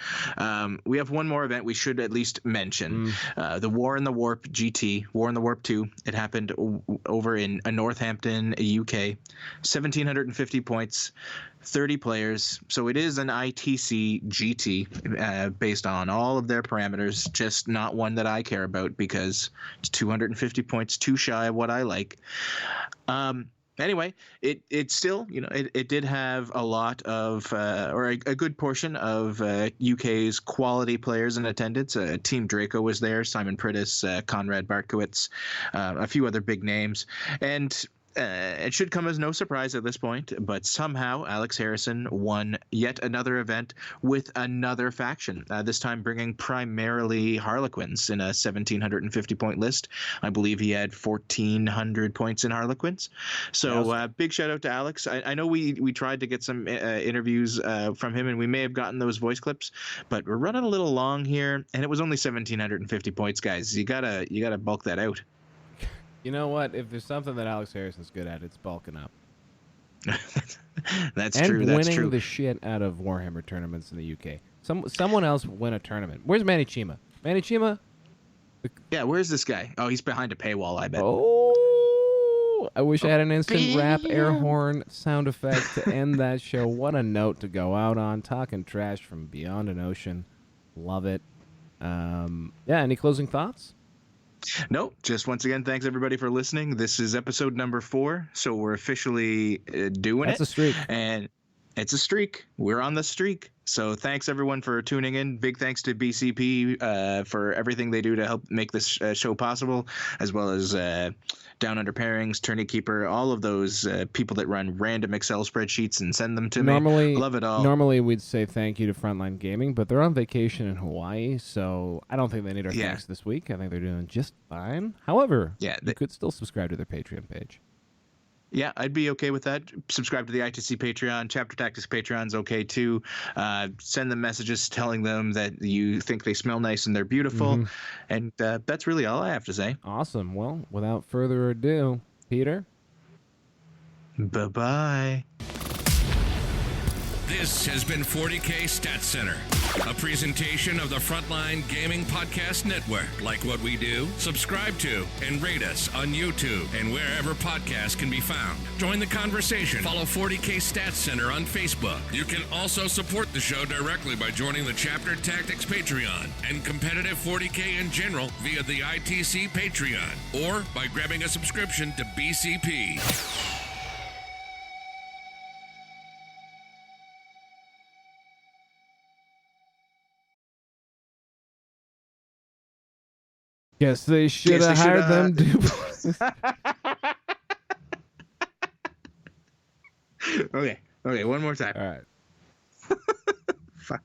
We have one more event we should at least mention. The War in the Warp GT, War in the Warp 2. It happened over in Northampton, UK. 1,750 points, 30 players. So it is an ITC GT based on all of their parameters, just not one that I care about because it's 250 points too shy of what I like. Anyway, it still, it did have a lot of, or a good portion of UK's quality players in attendance. Team Draco was there, Simon Prittis, Conrad Bartkowitz, a few other big names. And it should come as no surprise at this point, but somehow Alex Harrison won yet another event with another faction, this time bringing primarily Harlequins in a 1,750-point list. I believe he had 1,400 points in Harlequins. So big shout out to Alex. I know we tried to get some interviews from him, and we may have gotten those voice clips, but we're running a little long here, and it was only 1,750 points, guys. You gotta bulk that out. You know what? If there's something that Alex Harrison's good at, it's bulking up. That's true. That's winning true. the shit out of Warhammer tournaments in the UK. Someone else win a tournament. Where's Manny Chima? Manny Chima? Yeah, where's this guy? Oh, he's behind a paywall, I bet. Oh, I wish I had an instant rap air horn sound effect to end that show. What a note to go out on. Talking trash from beyond an ocean. Love it. Any closing thoughts? Nope. Just once again, thanks everybody for listening. This is episode number 4, so we're officially doing That's it. a streak. And it's a streak. We're on the streak. So thanks everyone for tuning in. Big thanks to BCP for everything they do to help make this show possible, as well as Down Under Pairings, Tourney Keeper, all of those people that run random Excel spreadsheets and send them to me. Love it all. Normally we'd say thank you to Frontline Gaming, but they're on vacation in Hawaii, so I don't think they need our thanks this week. I think they're doing just fine. However, you could still subscribe to their Patreon page. Yeah, I'd be okay with that. Subscribe to the ITC Patreon. Chapter Tactics Patreon's okay too. Send them messages telling them that you think they smell nice and they're beautiful. And that's really all I have to say. Awesome. Well, without further ado, Peter. Bye-bye. This has been 40K Stat Center, a presentation of the Frontline Gaming Podcast Network. Like what we do? Subscribe to and rate us on YouTube and wherever podcasts can be found. Join the conversation. Follow 40K Stat Center on Facebook. You can also support the show directly by joining the Chapter Tactics Patreon and competitive 40K in general via the ITC Patreon or by grabbing a subscription to BCP. Guess they should have hired them. Okay, one more time. All right. Fuck.